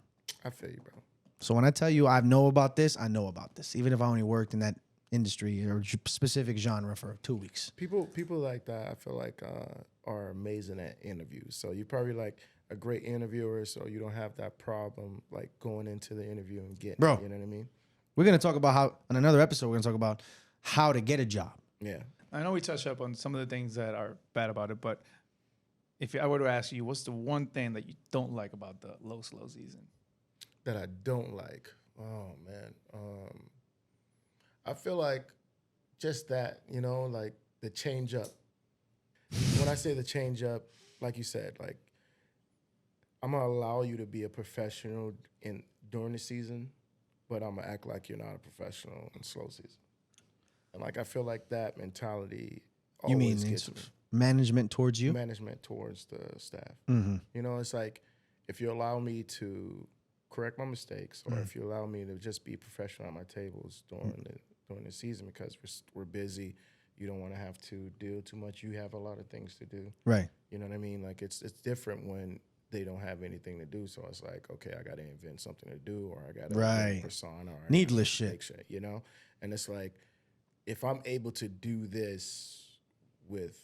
I feel you, bro. So when I tell you I know about this, I know about this, even if I only worked in that industry or specific genre for 2 weeks. People like that, I feel like are amazing at interviews. So you're probably like a great interviewer, so you don't have that problem like going into the interview and getting Bro. it, you know what I mean? We're gonna talk about how on another episode. We're gonna talk about how to get a job. Yeah. I know we touched up on some of the things that are bad about it, but if I were to ask you, what's the one thing that you don't like about the slow season? That I don't like. Oh man. I feel like just that, you know, like the change up. When I say the change up, like you said, like I'm gonna allow you to be a professional during the season, but I'm gonna act like you're not a professional in slow season. And like I feel like that mentality You always mean gets it's me. management towards you? Management towards the staff. Mm-hmm. You know, it's like if you allow me to correct my mistakes, or if you allow me to just be professional at my tables during the season, because we're busy, you don't want to have to deal too much. You have a lot of things to do. Right. You know what I mean? Like it's different when they don't have anything to do. So it's like, okay, I got to invent something to do, or I got to Right. persona, or Needless make shit. you know? And it's like, if I'm able to do this with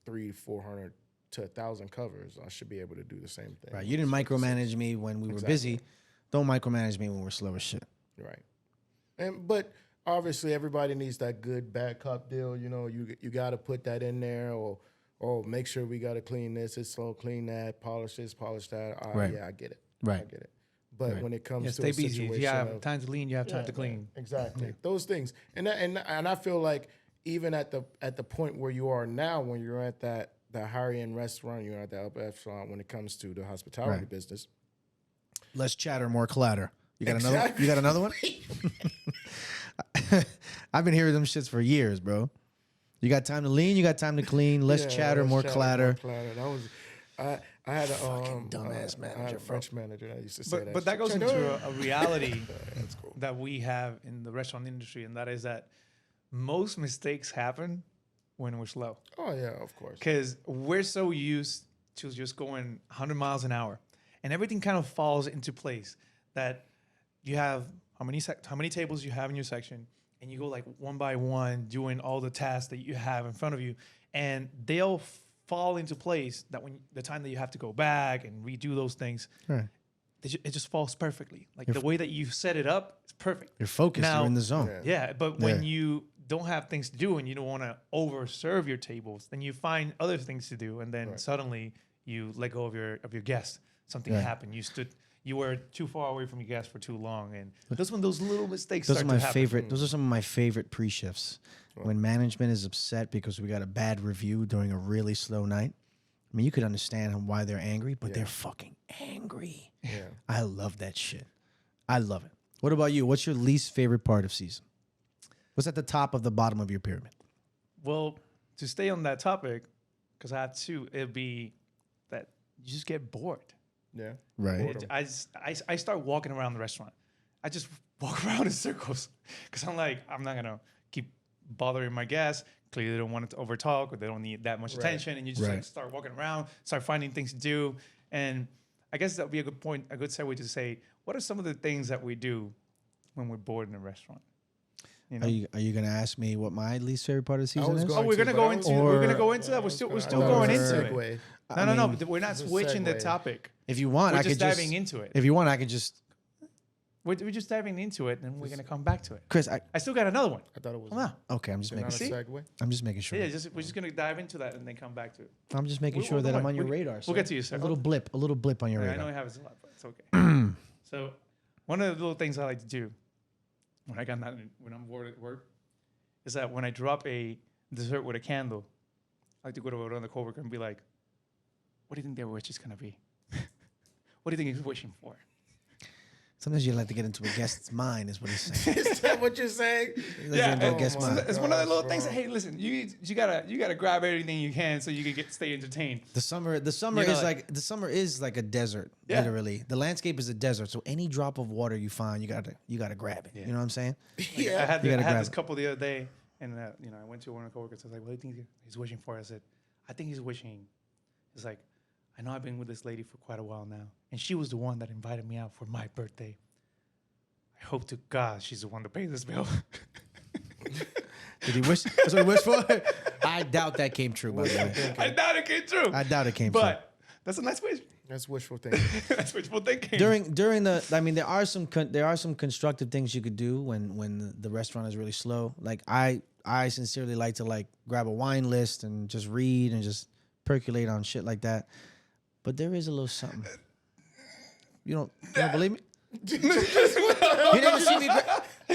300-400 to 1,000 covers, I should be able to do the same thing. Right. You didn't micromanage me when we were busy. Don't micromanage me when we're slow as shit. Right. But obviously everybody needs that good bad cop deal. You know, you got to put that in there, or make sure we got to clean this. It's slow, clean that, polish this, polish that. Right. Yeah, I get it. Right. I get it. But when it comes to stay a busy. situation If you have of, time to clean, you have time to clean. exactly those things, and I feel like even at the point where you are now, when you're at that higher end restaurant, you're at the upper echelon when it comes to the hospitality business. Less chatter, more clatter. You got another? You got another one? I've been hearing them shits for years, bro. You got time to lean, you got time to clean. Less chatter, more clatter. That was, I had a dumbass manager, I had a French manager that used to say that. But that goes into a reality That's cool. that we have in the restaurant industry, and that is that most mistakes happen when we're slow. Oh yeah, of course. Because we're so used to just going 100 miles an hour, and everything kind of falls into place. That you have how many tables you have in your section, and you go like one by one doing all the tasks that you have in front of you, and they'll fall into place. That when the time that you have to go back and redo those things, Right. it just falls perfectly. Like the way that you set it up, it's perfect. You're focused. Now- You're in the zone. Yeah, but when you don't have things to do and you don't want to overserve your tables, then you find other things to do, and then suddenly you let go of your guest. Something happened. You were too far away from your guest for too long, and that's when those little mistakes Those are start my to happen. favorite. Those are some of my favorite pre-shifts. When management is upset because we got a bad review during a really slow night. I mean, you could understand why they're angry, but they're fucking angry. Yeah. I love that shit. I love it. What about you? What's your least favorite part of season? What's at the top of the bottom of your pyramid? Well, to stay on that topic, because I have two, it'd be that you just get bored. Yeah. Right. I start walking around the restaurant. I just walk around in circles because I'm like, I'm not gonna keep bothering my guests. Clearly, they don't want it to overtalk, or they don't need that much attention, and you just like start walking around, start finding things to do. And I guess that would be a good point, a good segue to say, what are some of the things that we do when we're bored in a restaurant? You know? Are you gonna ask me what my least favorite part of the season is? We're gonna go into that. We're still going into it. No. But we're not switching the topic. If you want, We're I could just diving into it. If you want, I could just. We're just diving into it, and we're gonna come back to it. Chris, I still got another one. I thought it was Hold on. okay, I'm just making not a sure. segue. I'm just making sure. Yeah, we're just gonna dive into that and then come back to it. I'm just making sure we'll that go I'm on. on your We'll- radar. we'll get to you, sir. A little blip on your I radar. know I have it a lot, but it's okay. So, one of the little things I like to do when I'm bored at work is that when I drop a dessert with a candle, I like to go to another coworker and be like, "What do you think their wish is gonna be? What do you think he's wishing for?" Sometimes you like to get into a guest's mind, is what he's saying. Is that what you're saying? Yeah, into a guest's my mind. it's one of the little gosh, things bro. that, hey, listen, you gotta grab everything you can so you can stay entertained. The summer You know, is like a desert. Yeah. Literally, the landscape is a desert. So any drop of water you find, you gotta grab it. You know what I'm saying? I had, You gotta I had grab this it. couple the other day, and I went to one of the coworkers. I was like, "What do you think he's wishing for?" I said, "I think he's wishing." He's like, "I know I've been with this lady for quite a while now, and she was the one that invited me out for my birthday. I hope to God she's the one to pay this bill." Did he wish? That's what he wished for. I doubt that came true. By the way, I doubt it came true. I doubt it came true. But that's a nice wish. That's wishful thinking. That's wishful thinking. During the, I mean, there are some constructive things you could do when the restaurant is really slow. Like I sincerely like to like grab a wine list and just read and just percolate on shit like that. But there is a little something. You don't believe me? You never see me,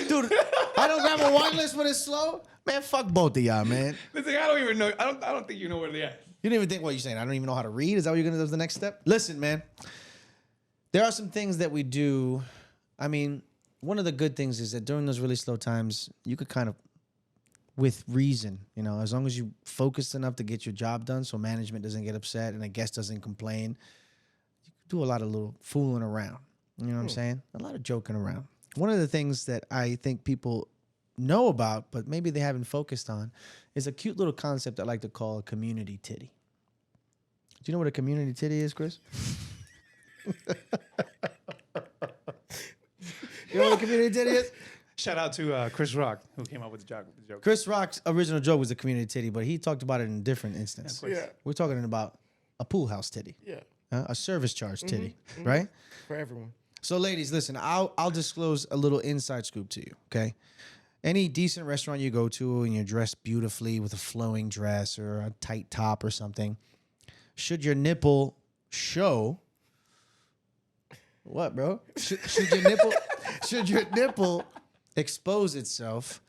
dude. I don't grab a wine list when it's slow. Man, fuck both of y'all, man. Listen, I don't even know. I don't think you know where they're at. You didn't even think what you're saying. I don't even know how to read. Is that what you're gonna do as the next step? Listen, man. There are some things that we do. I mean, one of the good things is that during those really slow times, you could kind of, with reason, as long as you focus enough to get your job done, so management doesn't get upset and a guest doesn't complain. You could do a lot of little fooling around. You know what I'm saying? A lot of joking around. One of the things that I think people know about, but maybe they haven't focused on, is a cute little concept I like to call a community titty. you know what a community titty is, Chris? You know what a community titty is? Shout out to Chris Rock, who came up with the joke. Chris Rock's original joke was a community titty, but he talked about it in a different instance. Yeah. We're talking about a pool house titty, Yeah. a service charge titty, right? For everyone. So, ladies, listen, I'll disclose a little inside scoop to you, okay? Any decent restaurant you go to and you're dressed beautifully with a flowing dress or a tight top or something, should your nipple show... What, bro? Should your nipple expose itself,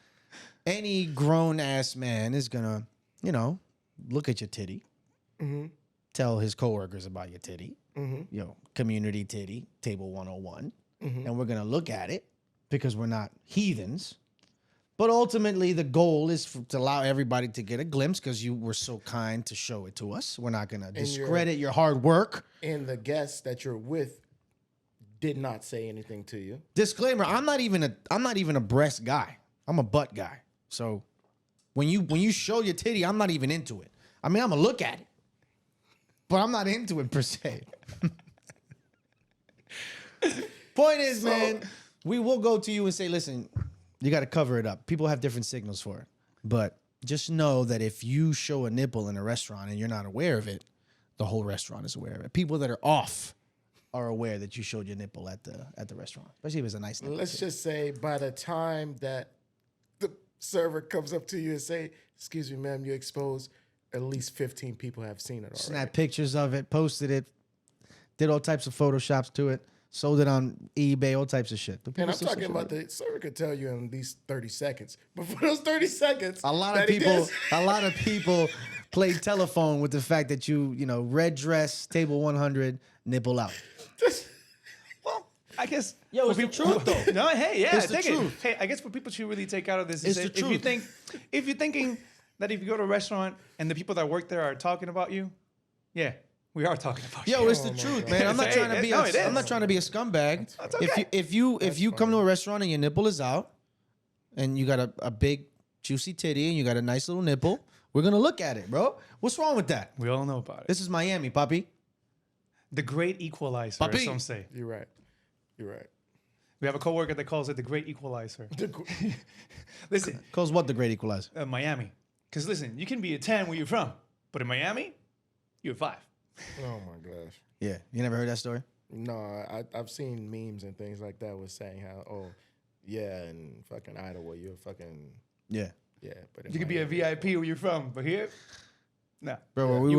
any grown-ass man is going to, look at your titty, tell his coworkers about your titty, community titty, table 101, and we're going to look at it because we're not heathens. But ultimately, the goal is to allow everybody to get a glimpse because you were so kind to show it to us. We're not going to discredit your hard work. And the guests that you're with did not say anything to you. Disclaimer: I'm not even a breast guy. I'm a butt guy. So when you show your titty, I'm not even into it. I mean, I'm gonna look at it, but I'm not into it per se. Point is, man, we will go to you and say, listen, you got to cover it up. People have different signals for it, but just know that if you show a nipple in a restaurant and you're not aware of it, the whole restaurant is aware of it. People that are off are aware that you showed your nipple at the restaurant, especially if it's a nice nipple. Let's just say by the time that the server comes up to you and say, "Excuse me, ma'am, you exposed," at least 15 people have seen it already. Snap pictures of it, posted it, did all types of photoshops to it, sold it on eBay, all types of shit. And I'm talking about the server could tell you in at least 30 seconds. But for those 30 seconds, a lot of people played telephone with the fact that you red dress, table 100, nipple out. Well, I guess. Yo, it's the truth, though. No, hey, yeah, It's the truth. Hey, I guess what people should really take out of this It's is the truth. if you're thinking that if you go to a restaurant and the people that work there are talking about you, yeah, we are talking about you. Yo, it's the truth, man. I'm not Hey, trying to be. no, it I'm is. not trying to be a scumbag. That's okay. If you come to a restaurant and your nipple is out, and you got a big juicy titty and you got a nice little nipple, we're gonna look at it, bro. What's wrong with that? We all know about it. This is Miami, papi. The great equalizer, Papi. as some say. You're right. You're right. We have a coworker that calls it the great equalizer. Listen, Calls what the great equalizer? Miami. Because listen, you can be a 10 where you're from, but in Miami, you're a 5. Oh my gosh. Yeah, you never heard that story? No, I've seen memes and things like that was saying how, yeah, in fucking Idaho, you're fucking, Yeah, yeah. But in You could be a Miami, VIP where you're from, but here, nah. bro. Where You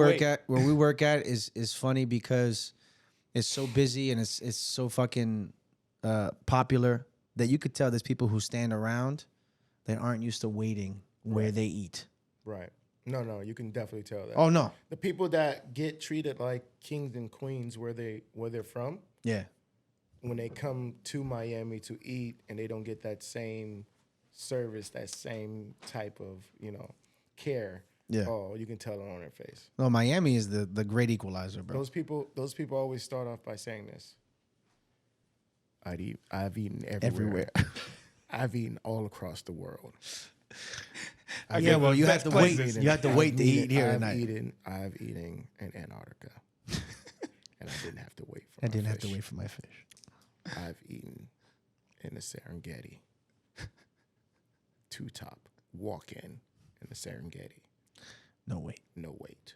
we work at is funny because it's so busy and it's so fucking popular that you could tell there's people who stand around that aren't used to waiting where they eat. Right. No, you can definitely tell that. Oh no, The people that get treated like kings and queens where they're from, yeah, when they come to Miami to eat and they don't get that same service, that same type of, care. Yeah. Oh, you can tell it on their face. no. Miami is the great equalizer, bro. Those people always start off by saying this. I've eaten everywhere. I've eaten all across the world. Yeah, well, you have to wait. places. You have to wait to eat here tonight. I've eaten in Antarctica, and I didn't have to wait for. I didn't have to wait for my fish. I've eaten in the Serengeti. Two-top walk-in the Serengeti. No wait. No wait.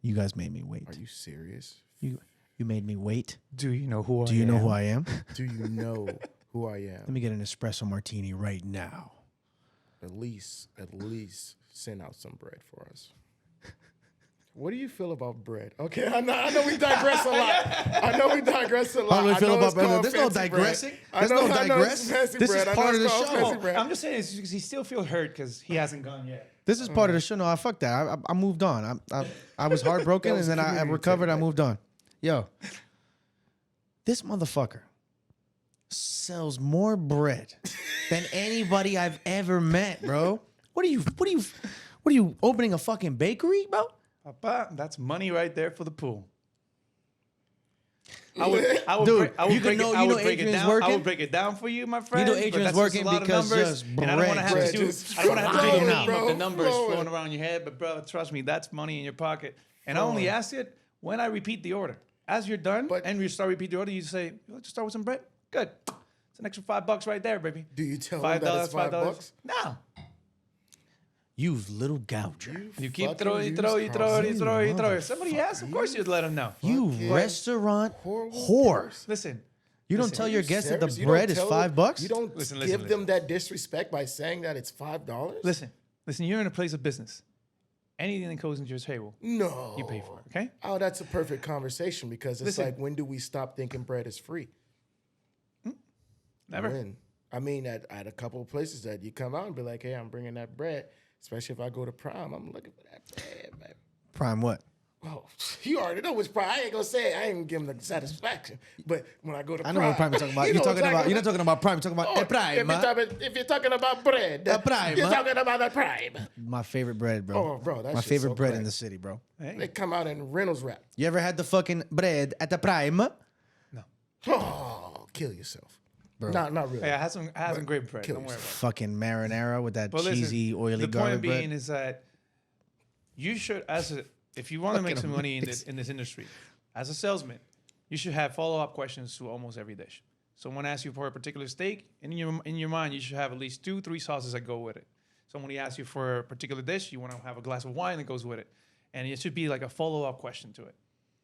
You guys made me wait. Are you serious? You made me wait. Do you know who I am? Do you know who I am? Do you know who I Let am? me get an espresso martini right now. At least send out some bread for us. What do you feel about bread? Okay, I know we digress a lot. How do we feel about bread? There's no digressing. There's no digress. This is part of the show. I'm just saying, he still feels hurt because he hasn't gone yet. This is part of the show. No, fuck that. I moved on. I was heartbroken, That was and then I community recovered. I table. moved on. Yo, this motherfucker sells more bread than anybody I've ever met, bro. What are you opening a fucking bakery, bro? Papa, that's money right there for the pool. I would Dude, break, you can know- you know break it Adrian's down. I working? would break it down for you, my friend. but Adrian's that's just working a lot of because numbers, just and I don't want to have bread to do. just I don't want to have to do flowing, the name bro, of the numbers flowing. flowing around your head. But bro, trust me, that's money in your pocket. And I only asked it when I repeat the order. As you're done and you start repeat the order, you say, let's start with some bread. Good. It's an extra $5 right there, baby. Do you tell them that it's $5? No. You little gouger. You keep throwing. Somebody asks, of course you'd let them know. You restaurant whore. Listen. You don't tell your guests that the You bread don't is tell $5? You don't give them that disrespect by saying that it's $5? Listen, you're in a place of business. Anything that goes into your table, no, you pay for it, okay? Oh, that's a perfect conversation because it's like, when do we stop thinking bread is free? Never. When? I mean, at a couple of places that you come out and be like, hey, I'm bringing that bread. Especially if I go to Prime, I'm looking for that bread, man. Prime what? Oh, you already know what's Prime. I ain't gonna say it. I ain't gonna give them the satisfaction. But when I go to Prime, I know what Prime you're talking about. You're not talking about Prime. You're talking about Prime. If you're talking about bread, Prime, you're talking about the Prime. My favorite bread, bro. Oh, bro, that's my favorite so bread great. in the city, bro. Hey. They come out in Reynolds wrap. You ever had the fucking bread at the Prime? No. Oh, kill yourself. Bro. Not really. Hey, I had some great bread. Don't worry about it. Fucking marinara with that But cheesy, listen, oily the garlic point being bread. is that you should, if you want to make some money in this industry, as a salesman, you should have follow-up questions to almost every dish. Someone asks you for a particular steak, and in your mind, you should have at least 2-3 sauces that go with it. Somebody asks you for a particular dish, you want to have a glass of wine that goes with it. And it should be like a follow-up question to it.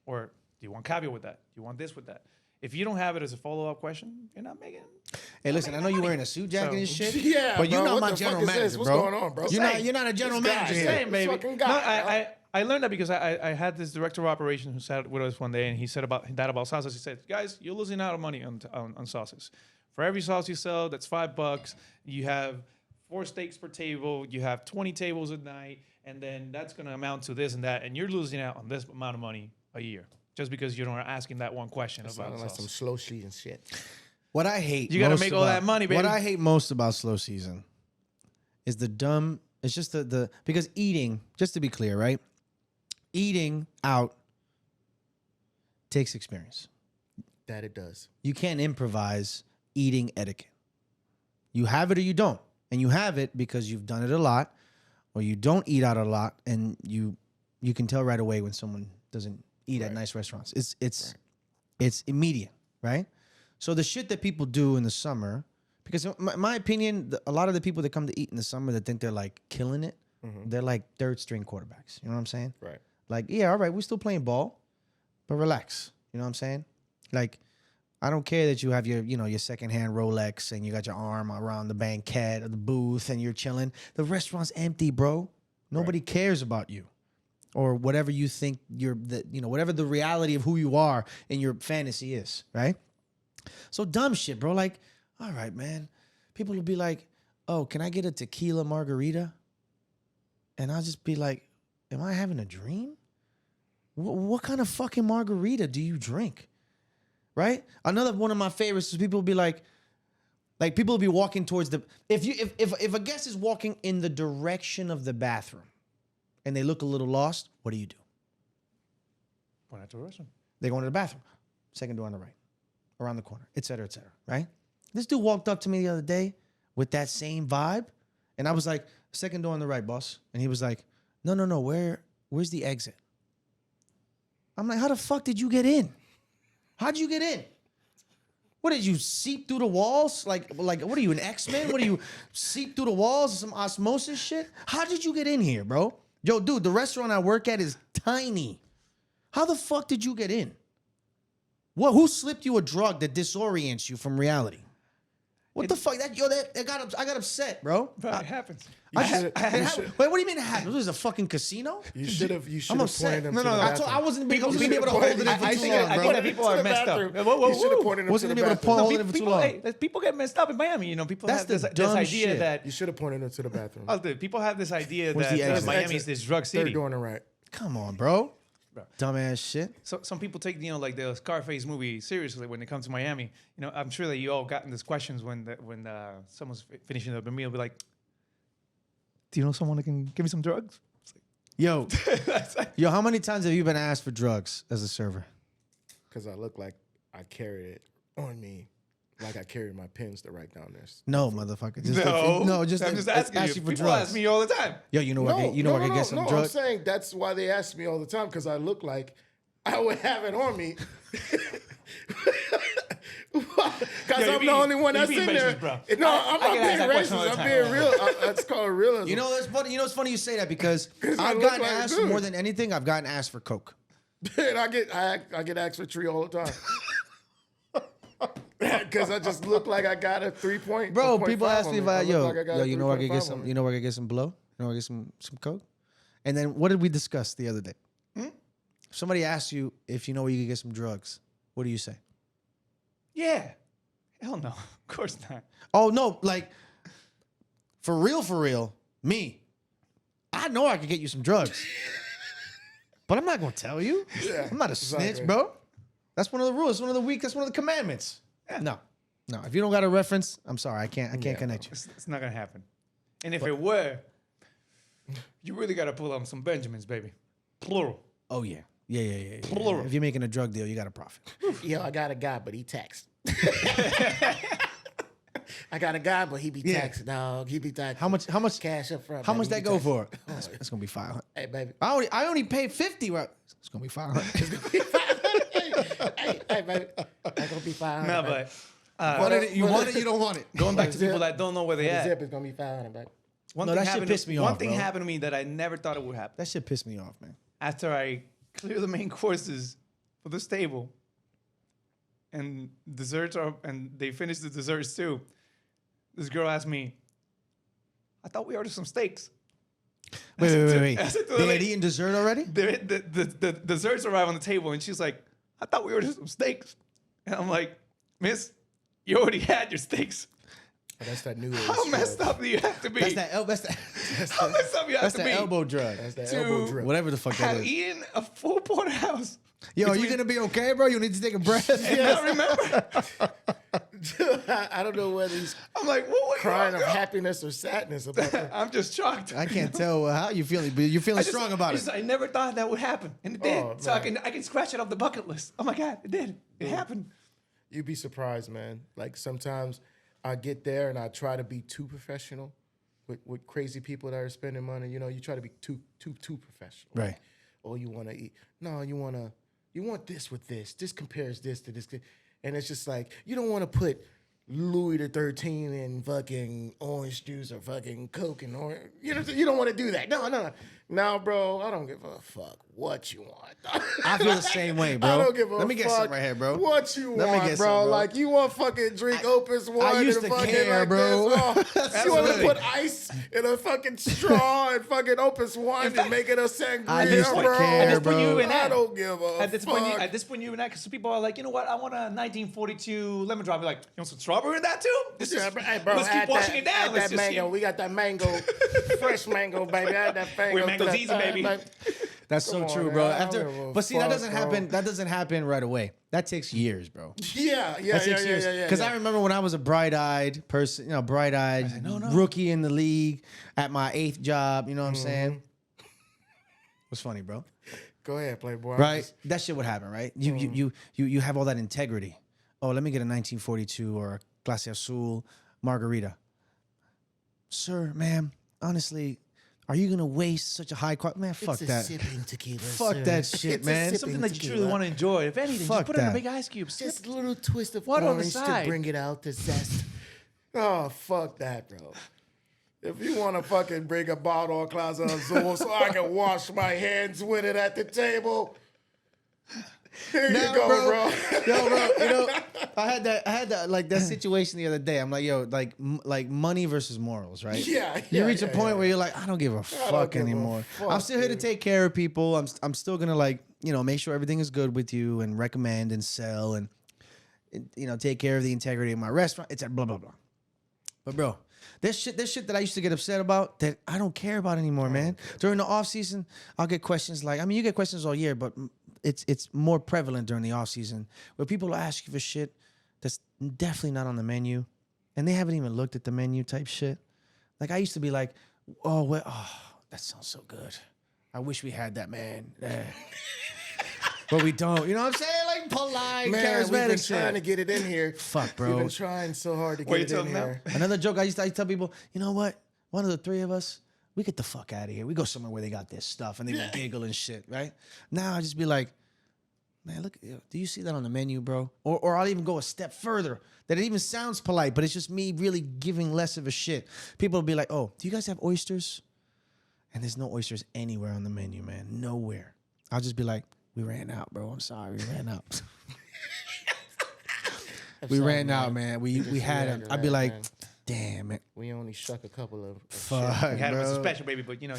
Or do you want caviar with that? Do you want this with that? If you don't have it as a follow-up question, you're not making. Hey, listen, I know you're wearing a suit jacket and shit. Yeah, but you're bro, not what my the general fuck is manager, this? What's bro. going on, bro? You're not a general This guy, manager same, here. Same, baby. fucking guy, I learned that because I had this director of operations who sat with us one day, and he said about sauces. He said, guys, you're losing out on money on sauces. For every sauce you sell, that's $5. You have 4 steaks per table. You have 20 tables a night, and then that's going to amount to this and that, and you're losing out on this amount of money a year just because you don't are asking that one question about like some slow season shit. What I hate, you got to make all that money, baby. What I hate most about slow season is the dumb. It's just the because eating. Just to be clear, right? Eating out takes experience. That it does. You can't improvise eating etiquette. You have it or you don't, and you have it because you've done it a lot, or you don't eat out a lot, and you can tell right away when someone doesn't eat at nice restaurants. It's immediate, right? So the shit that people do in the summer, because in my opinion, a lot of the people that come to eat in the summer that think they're like killing it, they're like third string quarterbacks. You know what I'm saying? Right. Like, yeah, all right, we're still playing ball, but relax. You know what I'm saying? Like, I don't care that you have your secondhand Rolex and you got your arm around the banquette or the booth and you're chilling. The restaurant's empty, bro. Nobody cares about you. Or whatever you think whatever the reality of who you are in your fantasy is, right? So dumb shit, bro. Like, all right, man. People will be like, oh, can I get a tequila margarita? And I'll just be like, am I having a dream? What kind of fucking margarita do you drink? Right? Another one of my favorites is people will be like people will be walking towards if a guest is walking in the direction of the bathroom and they look a little lost, what do you do? Point out to the restroom. They go into the bathroom. Second door on the right. Around the corner, et cetera, right? This dude walked up to me the other day with that same vibe. And I was like, second door on the right, boss. And he was like, no, where's the exit? I'm like, how the fuck did you get in? How'd you get in? What, did you seep through the walls? Like what are you, an X-Men? What do you seep through the walls or some osmosis shit? How did you get in here, bro? Yo, dude, the restaurant I work at is tiny. How the fuck did you get in? Who slipped you a drug that disorients you from reality? What the fuck? I got upset, bro. But it happens. Wait, what do you mean it happened? This is a fucking casino? You should have I'm pointed upset. them No, to the bathroom. I wasn't able to You be able to should've hold it in pointed- for I too think long, bro. that people are messed up. You should have pointed them Wasn't to the able to bathroom. hold it in for too long. People get messed up in Miami. You know, people That's have this the dumb idea shit. that You should have pointed them to the bathroom. people have this idea Where's the that exit? Miami is this drug Third city. door on the right. Come on, bro. Dumbass shit. So some people take like the Scarface movie seriously when it comes to Miami. You know, I'm sure that you all gotten these questions when someone's finishing up a meal, be like, "Do you know someone that can give me some drugs?" Yo, how many times have you been asked for drugs as a server? Because I look like I carried it on me. Like I carried my pens to write down this. No, motherfucker. I'm just asking ask you. for People drugs. ask me all the time. Yo, I can get some I'm drugs. saying that's why they ask me all the time because I look like I would have it on me. Because I'm you the only one that's being in there. racist, bro. No, I'm not get asked being that question all the racist. I'm time. being real. It's called realism. You know, that's funny. You know, it's funny you say that because 'Cause I I've look gotten like a asked dude. more than anything. I've gotten asked for coke. And I get asked for tree all the time. Because I just look like I got a 3-point. Bro, 0.5 you ask me if I, look like I got a you know where I could get 3.5 some, on me. you know where I could get some blow, you know where I could get some coke, and then what did we discuss the other day? If somebody asks you if you know where you could get some drugs, what do you say? Yeah. Hell no. Of course not. Oh no, like for real, me. I know I could get you some drugs, but I'm not gonna tell you. Yeah, I'm not a exactly. snitch, bro. That's one of the rules. That's one of the commandments. No. If you don't got a reference, I'm sorry. I can't connect you. It's not going to happen. And if it were, you really got to pull out some Benjamins, baby. Plural. Oh yeah. Yeah. Plural. If you're making a drug deal, you got to profit. Yo, I got a guy, but he taxed. I got a guy, but he be Yeah. taxed, dog. He be taxed. How much cash up front? How baby. much He that be go taxed. for? It's gonna be 500. Hey, baby. I only paid 50. Right? It's gonna be 500. hey, baby. That's gonna be 500. No, baby. but You want it, you don't want it. going back to people that don't know where they The at. zip is gonna be 500, baby. One No, thing that shit happened pissed me One off, thing bro. happened to me that I never thought it would happen. That shit pissed me off, man. After I clear the main courses for this table, and they finish the desserts too. This girl asked me, "I thought we ordered some steaks." Wait. I said to her, They like, had eaten dessert already? the desserts arrive on the table, and she's like, "I thought we ordered some steaks," and I'm like, "Miss, you already had your steaks. Oh, that's that new age. How messed up do you have to be? That's that How messed up you have that's to the be elbow drug. That's that to elbow drip. Whatever the fuck that have is. eaten a full porterhouse?" Yo, are you gonna be okay, bro? You need to take a breath. And I remember, I don't know whether he's I'm like, "What? crying of happiness or sadness about that. I'm just shocked. I can't tell how you feeling, but you're feeling strong about it. I never thought that would happen, and it did. Oh, So I man. can scratch it off the bucket list. Oh my god, it did. It happened. You'd be surprised, man. Like sometimes I get there and I try to be too professional with crazy people that are spending money. You know, you try to be too professional. Right. Like, oh, you want to eat? No, you want this with this. This compares this to this, and it's just like you don't want to put Louis XIII in fucking orange juice or fucking Coke and orange. You don't want to do that. No, bro. I don't give a fuck what you want. I feel the same way, bro. I don't give a Let me get fuck something right here, bro. What you Let me want, get bro? some, bro. Like you want fucking drink Opus One used and to fucking care, like bro. this. Oh, you want to Absolutely. put ice in a fucking straw and fucking Opus One and make it a sangria, I used to bro? care, At this point, bro. you and I that. don't give a At this fuck. point, you and that, because people are like, you know what? I want a 1942 lemon drop. Be like, you want some strawberry in that too? Yeah, but, hey, bro, let's keep add washing that, it down. add Let's that just mango. We got that mango, fresh mango, baby. Add that mango. Where mango's to that easy, thing, baby. like- That's so Come on, true, man. bro. I don't give a But see, that fuck, doesn't bro. happen. That doesn't happen right away. That takes years, bro. Yeah. That takes years. Because I remember when I was a bright-eyed person, bright-eyed rookie in the league at my 8th job. You know what I'm saying? What's funny, bro? Go ahead, Playboy. Right? That shit would happen, right? You have all that integrity. Oh, let me get a 1942 or a Clase Azul margarita. Sir, ma'am, honestly, are you gonna waste such a high quality? Man, fuck It's a that. sipping tequila. Fuck sir. that shit, It's a man. sipping Something that you truly tequila. want to enjoy. If anything, Fuck just put it in a that. big ice cube. Just a little twist of Water on the orange to side. bring it out, the zest. Oh, fuck that, bro. If you want to fucking bring a bottle of Clase Azul so I can wash my hands with it at the table, here you Nah, go, bro. Yo, bro, I had that like that situation the other day. I'm like, yo, like money versus morals, right? Yeah, You yeah, reach a yeah, point yeah. where you're like, I don't give a fuck give a anymore. fuck, I'm still here to dude. take care of people. I'm still gonna like, make sure everything is good with you and recommend and sell and take care of the integrity of my restaurant. It's blah blah blah. But bro, this shit that I used to get upset about that I don't care about anymore, man. During the off season, I'll get questions like, you get questions all year, but it's more prevalent during the off season where people will ask you for shit that's definitely not on the menu, and they haven't even looked at the menu type shit. Like I used to be like, oh, that sounds so good. I wish we had that, man. But we don't. You know what I'm saying? Like polite, Man, we've charismatic been shit. trying to get it in here. Fuck, We've bro. been trying so hard to get Wait it till in now. here. Another joke I used to tell people, you know what? One of the three of us, we get the fuck out of here. We go somewhere where they got this stuff and they will giggle and shit, right? Now I just be like, man, look, do you see that on the menu, bro? Or I'll even go a step further. That it even sounds polite, but it's just me really giving less of a shit. People will be like, oh, do you guys have oysters? And there's no oysters anywhere on the menu, man. Nowhere. I'll just be like, we ran out, bro. I'm sorry, we ran out. We ran out, man. We had them. I'd be like, damn, man. We only shuck a couple of Fuck, shit. We had it bro. as a special, baby, but you know,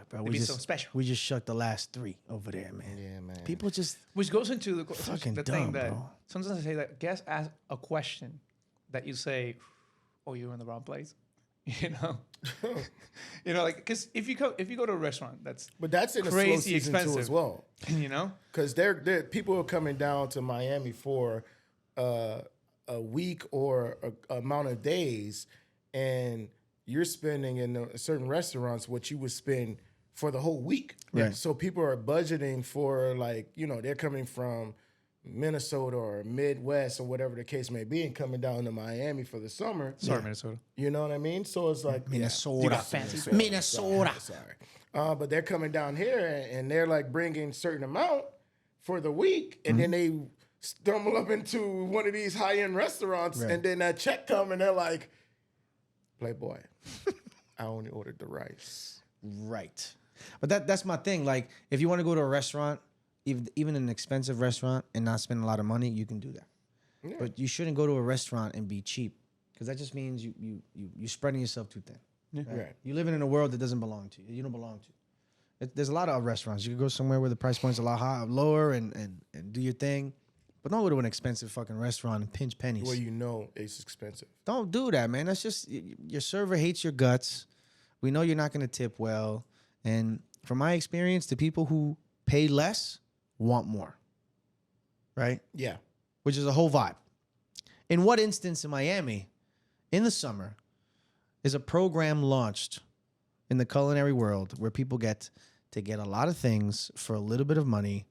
Bro, it'd be so special. we just shucked the last 3 over there, man. Yeah, man. People just Which goes into the Fucking thing dumb, that bro. sometimes I say that guests ask a question that you say, "Oh, you're in the wrong place," you know, like because if you go to a restaurant that's But that's in the slow crazy season expensive too as well. you know, Because they're people are coming down to Miami for a week or a amount of days, and you're spending in certain restaurants what you would spend for the whole week. Right. So people are budgeting for they're coming from Minnesota or Midwest or whatever the case may be and coming down to Miami for the summer. sorry, Minnesota. You know what I mean? So it's like Minnesota. You got fancy Minnesota. Sorry. But they're coming down here and they're like bringing a certain amount for the week, and then they stumble up into one of these high-end restaurants, and then that check come and they're like, Playboy, I only ordered the rice. Right. But that's my thing. Like, if you want to go to a restaurant, even an expensive restaurant, and not spend a lot of money, you can do that. Yeah. But you shouldn't go to a restaurant and be cheap, because that just means you're spreading yourself too thin. Yeah. Right. You're living in a world that doesn't belong to you. You don't belong to. There's a lot of restaurants. You could go somewhere where the price point's a lot lower and do your thing. But don't go to an expensive fucking restaurant and pinch pennies. Well, you know it's expensive. Don't do that, man. That's just, your server hates your guts. We know you're not going to tip well. And from my experience, the people who pay less want more. Right? Yeah. Which is a whole vibe. In what instance in Miami, in the summer, is a program launched in the culinary world where people get to get a lot of things for a little bit of money?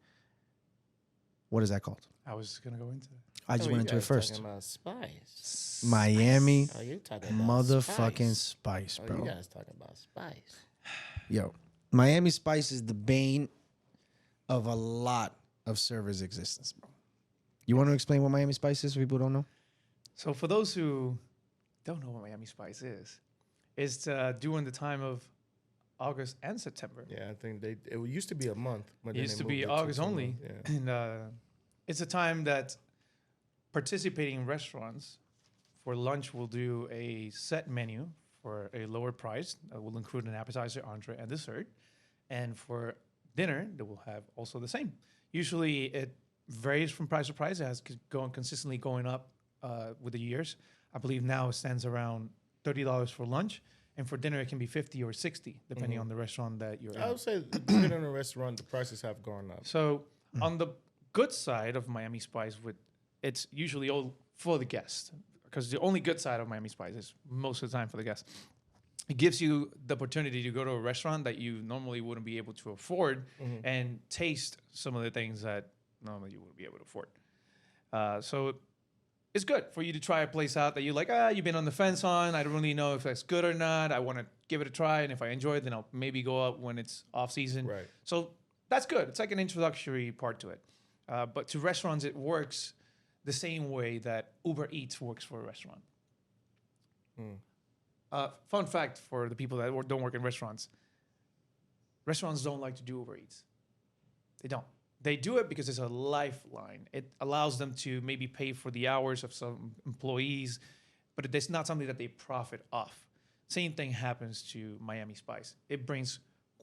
What is that called? I was gonna go into that. I just went into it first. Talking about spice. Miami Oh, you talking about motherfucking spice, Oh, bro. you guys talking about spice. Yo, Miami spice is the bane of a lot of servers' existence, bro. You want to explain what Miami spice is for people who don't know? So for those who don't know what Miami Spice is, it's during the time of August and September. Yeah, I think it used to be a month. But It then used they to be moved it August 2 only, months. Yeah. and it's a time that participating restaurants for lunch will do a set menu for a lower price. Will include an appetizer, entree, and dessert. And for dinner, they will have also the same. Usually, it varies from price to price. It has consistently going up with the years. I believe now it stands around $30 for lunch, and for dinner it can be $50 or $60, depending on the restaurant that you're I in. would say, depending on the restaurant, the prices have gone up. So on the good side of Miami Spice, it's usually all for the guest, because the only good side of Miami Spice is most of the time for the guest. It gives you the opportunity to go to a restaurant that you normally wouldn't be able to afford and taste some of the things that normally you wouldn't be able to afford. So it's good for you to try a place out that you're like, you've been on the fence on. I don't really know if that's good or not. I want to give it a try, and if I enjoy it, then I'll maybe go out when it's off season. Right. So that's good. It's like an introductory part to it. But to restaurants, it works the same way that Uber Eats works for a restaurant. Fun fact for the people that don't work in restaurants: restaurants don't like to do Uber Eats. They don't. They do it because it's a lifeline. It allows them to maybe pay for the hours of some employees, but it's not something that they profit off. Same thing happens to Miami Spice. It brings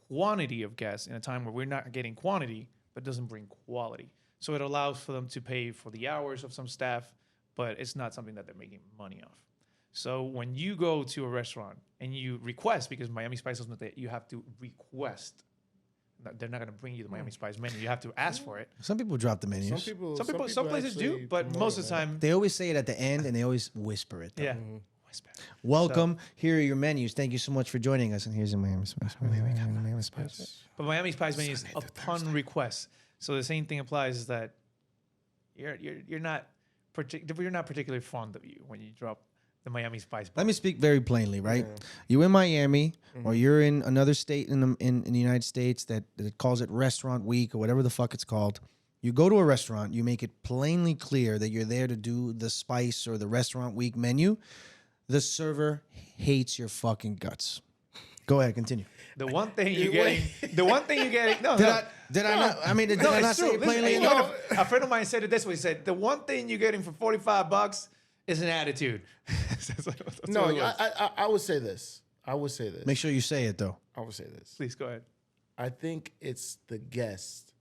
quantity of guests in a time where we're not getting quantity, but doesn't bring quality. So it allows for them to pay for the hours of some staff, but it's not something that they're making money off. So when you go to a restaurant and you request, because Miami Spice doesn't, that you have to request. They're not going to bring you the Miami Spice menu. You have to ask for it. Some people drop the menus. Some places do, but most of the time, They always say it at the end, and they always whisper it. Though. yeah. Whisper. Welcome. Here are your menus. Thank you so much for joining us. And here's your Miami Spice. Miami Spice. But Miami Spice menu is upon request. So the same thing applies, is that you're not particularly fond of you when you drop the Miami Spice. Let me speak very plainly, right? You in Miami, or you're in another state in the United States that calls it Restaurant Week or whatever the fuck it's called, You go to a restaurant, you make it plainly clear that you're there to do the spice or the restaurant week menu. The server hates your fucking guts. Go ahead, continue. The one thing you're getting. No, Did I not? I mean, did I not say it plainly Listen, enough? a friend of mine said it this way. He said, the one thing you're getting for $45 is an attitude. That's what No, it was. I would say this. I would say this. Make sure you say it though. I would say this. Please go ahead. I think it's the guests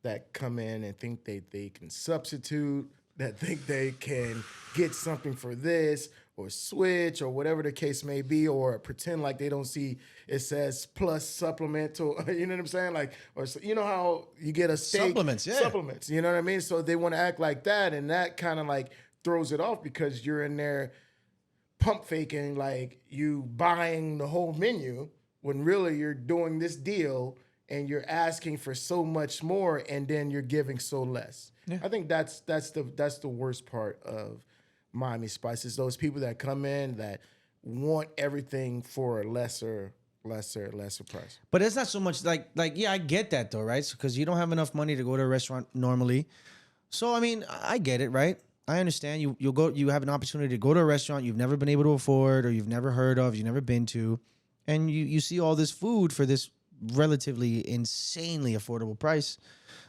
that come in and think they can substitute, that think they can get something for this or switch or whatever the case may be, or pretend like they don't see it says plus supplemental. You know what I'm saying? Like, or you know how you get a steak Supplements, yeah. supplements. You know what I mean? So they want to act like that, and that kind of like throws it off because you're in there pump faking like you buying the whole menu when really you're doing this deal and you're asking for so much more and then you're giving so less. Yeah. I think that's the worst part of Miami Spices. Those people that come in that want everything for a lesser price. But it's not so much like yeah, I get that though, right? Because you don't have enough money to go to a restaurant normally. So I mean, I get it, right? I understand. You have an opportunity to go to a restaurant you've never been able to afford or you've never heard of, you've never been to, and you see all this food for this relatively insanely affordable price,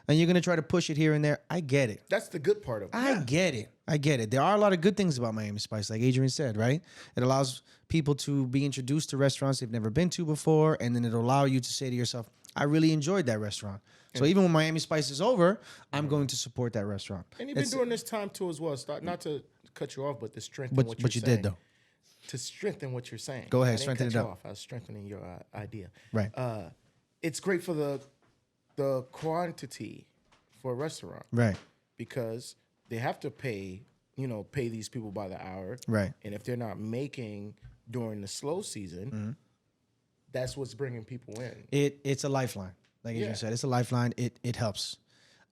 and you're gonna try to push it here and there. I get it. That's the good part of it. I get it. There are a lot of good things about Miami Spice, like Adrian said, right? It allows people to be introduced to restaurants they've never been to before, and then it'll allow you to say to yourself, I really enjoyed that restaurant. So even when Miami Spice is over, I'm going to support that restaurant. And you've been doing this time too as well. Not to cut you off, but to strengthen what you're saying. But you did though. To strengthen what you're saying. Go ahead, I didn't strengthen cut it you up. off. I was strengthening your idea. Right. It's great for the quantity for a restaurant. Right. Because they have to pay these people by the hour. Right. And if they're not making during the slow season, that's what's bringing people in. It's a lifeline. Like Adrian said, it's a lifeline. It helps.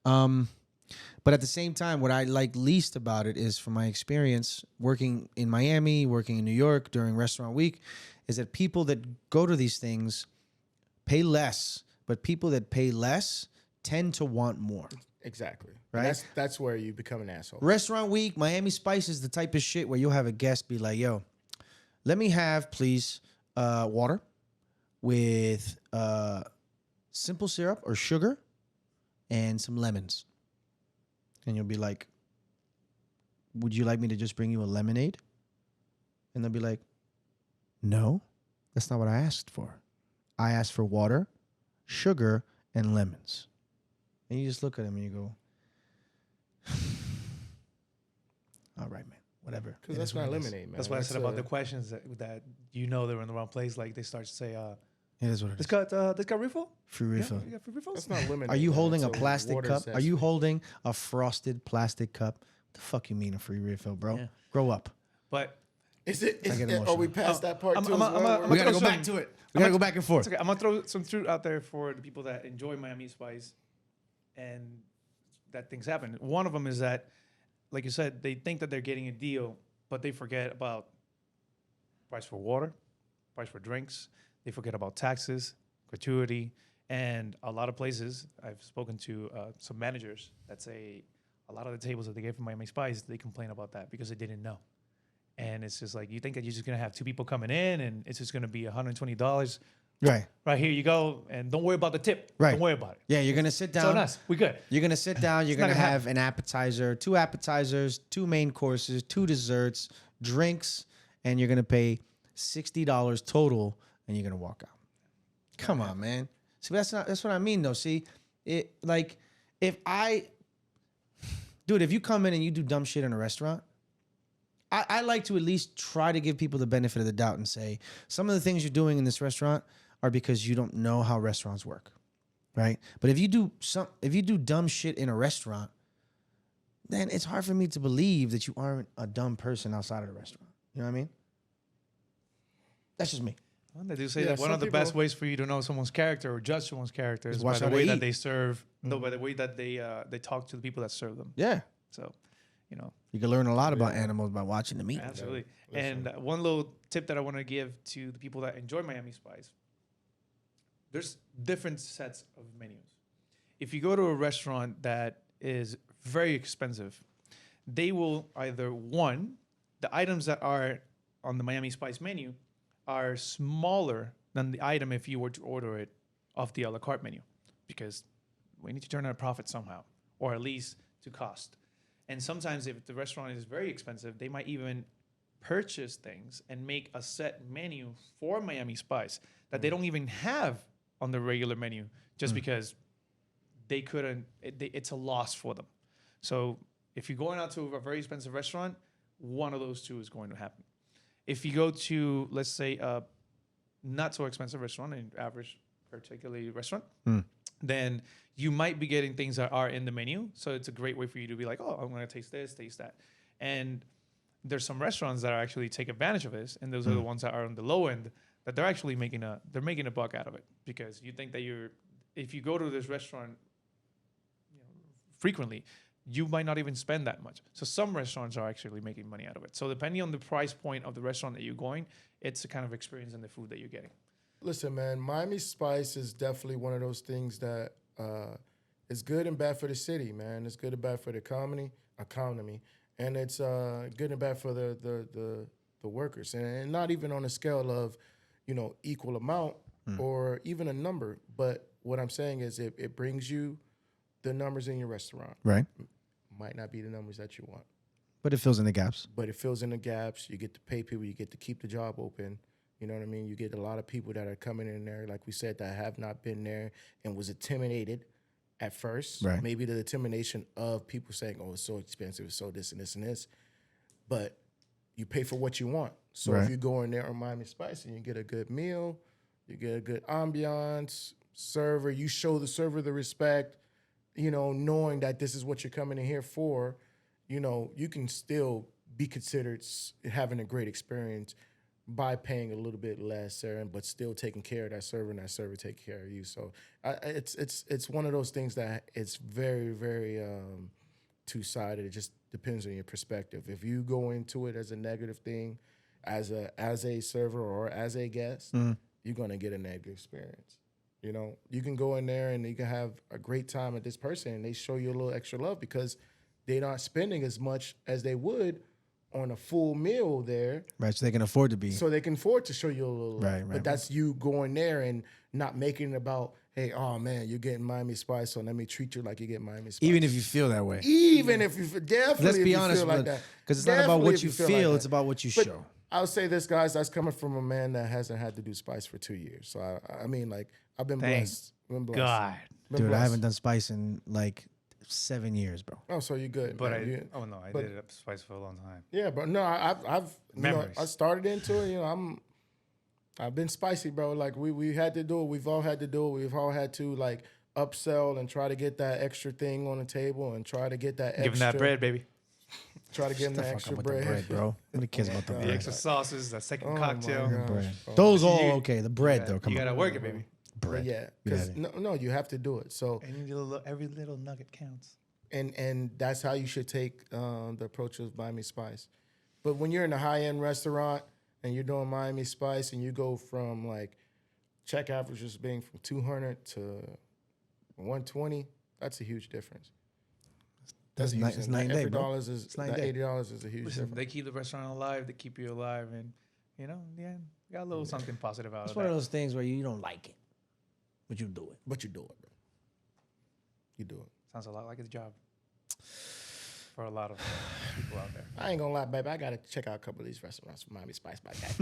But at the same time, what I like least about it is, from my experience working in Miami, working in New York during restaurant week, is that people that go to these things pay less, but people that pay less tend to want more. Exactly. Right? And that's where you become an asshole. Restaurant week, Miami Spice is the type of shit where you'll have a guest be like, yo, let me have, please, water with simple syrup or sugar and some lemons. And you'll be like, would you like me to just bring you a lemonade? And they'll be like, no, that's not what I asked for. I asked for water, sugar, and lemons. And you just look at them and you go, all right, man, whatever. Because that's not lemonade, man. That's what I said about the questions that they're in the wrong place. Like they start to say, it is what it is. this got refill? Free refill. Yeah, you got free refills? That's not lemonade. Are you man. holding a It's plastic water cup? zest. Are you holding a frosted plastic cup? What the fuck you mean a free refill, bro? Yeah. Grow up. But Are we past that part too? We gotta go back to it. We gotta go back and forth. it's okay. I'm going to throw some truth out there for the people that enjoy Miami Spice and that things happen. One of them is that, like you said, they think that they're getting a deal, but they forget about price for water, price for drinks. They forget about taxes, gratuity, and a lot of places, I've spoken to some managers that say a lot of the tables that they get from Miami Spice, they complain about that because they didn't know. And it's just like, you think that you're just going to have two people coming in and it's just going to be $120. Right. Right, here you go. And don't worry about the tip. Right. Don't worry about it. Yeah, you're gonna sit It's on down. us. We good. You're gonna sit down. You're not gonna gonna have an appetizer, 2 appetizers, 2 main courses, 2 desserts, drinks, and you're gonna pay $60 total, and you're gonna walk out. Come on, man. See, that's what I mean, though. See, it like if you come in and you do dumb shit in a restaurant, I like to at least try to give people the benefit of the doubt and say some of the things you're doing in this restaurant are because you don't know how restaurants work, right? But if you do dumb shit in a restaurant, then it's hard for me to believe that you aren't a dumb person outside of the restaurant. You know what I mean? That's just me. Well, they do say that one of the best ways for you to know someone's character or judge someone's character is by watch the how way they that eat. they serve, no, by the way that they talk to the people that serve them. Yeah. So, You can learn a lot about animals by watching them eat. absolutely. And one little tip that I want to give to the people that enjoy Miami Spice. There's different sets of menus. If you go to a restaurant that is very expensive, they will either, one, the items that are on the Miami Spice menu are smaller than the item if you were to order it off the a la carte menu, because we need to turn out a profit somehow, or at least to cost. And sometimes if the restaurant is very expensive, they might even purchase things and make a set menu for Miami Spice that they don't even have on the regular menu just because they couldn't, it's a loss for them. So if you're going out to a very expensive restaurant, one of those two is going to happen. If you go to, let's say, a not so expensive restaurant, an average particularly restaurant, then you might be getting things that are in the menu. So it's a great way for you to be like, oh, I'm going to taste this, taste that. And there's some restaurants that are actually take advantage of this, and those are the ones that are on the low end that they're actually making a buck out of it, because you think that if you go to this restaurant frequently, you might not even spend that much. So some restaurants are actually making money out of it. So depending on the price point of the restaurant that you're going, it's the kind of experience in the food that you're getting. Listen, man, Miami Spice is definitely one of those things that is good and bad for the city, man. It's good and bad for the economy, and it's good and bad for the workers, and not even on a scale of, equal amount or even a number. But what I'm saying is it brings you the numbers in your restaurant. Right. Might not be the numbers that you want, but it fills in the gaps. But it fills in the gaps. You get to pay people. You get to keep the job open. You know what I mean? You get a lot of people that are coming in there, like we said, that have not been there and was intimidated at first. Right. Maybe the intimidation of people saying, oh, it's so expensive, it's so this and this and this. But you pay for what you want. So if you go in there on Miami Spice and you get a good meal, you get a good ambiance, server, you show the server the respect, knowing that this is what you're coming in here for, you can still be considered having a great experience by paying a little bit less, but still taking care of that server and that server taking care of you. So it's one of those things that it's very, very two-sided. It just depends on your perspective. If you go into it as a negative thing, as a server or as a guest, you're going to get a negative experience. You can go in there and you can have a great time at this person and they show you a little extra love because they're not spending as much as they would on a full meal there. Right, so they can afford to be. So they can afford to show you a little love. Right. But that's you going there and not making it about, hey, oh, man, you're getting Miami Spice, so let me treat you like you get Miami Spice. Even if you feel that way. Even if you definitely Let's be if honest, you feel like that. Because it's not about what you feel, like it's about what you but show. I'll say this, guys, that's coming from a man that hasn't had to do Spice for 2 years. So, I mean, like, I've been blessed. God. Dude, I haven't done Spice in, 7 years, bro. Oh, so you're good. But man. I did it up Spice for a long time. Yeah, but no, I've I started into it. I've been spicy, bro. Like we had to do it. We've all had to do it. We've all had to upsell and try to get that extra thing on the table and try to get that extra. Give them that bread, baby. Try to get them that extra bread. The bread, bro. Nobody cares about the The bread. extra sauces, the second Oh cocktail. my gosh, Bread. bro. Those all okay. The bread, though, come You on. gotta work it, baby. Bread. But yeah, because no, you have to do it. So Every little nugget counts. and that's how you should take the approach of Miami Spice. But when you're in a high-end restaurant and you're doing Miami Spice and you go from check averages being from 200 to 120, that's a huge difference. That's night and day, bro. $80 is a huge difference. They keep the restaurant alive. They keep you alive, and in the end, you got a little something positive out It's of one that. of those things where you don't like it, but you do it. But you do it, bro. You do it. Sounds a lot like a job for a lot of people out there. I ain't gonna lie, baby. I gotta check out a couple of these restaurants from Miami Spice by that.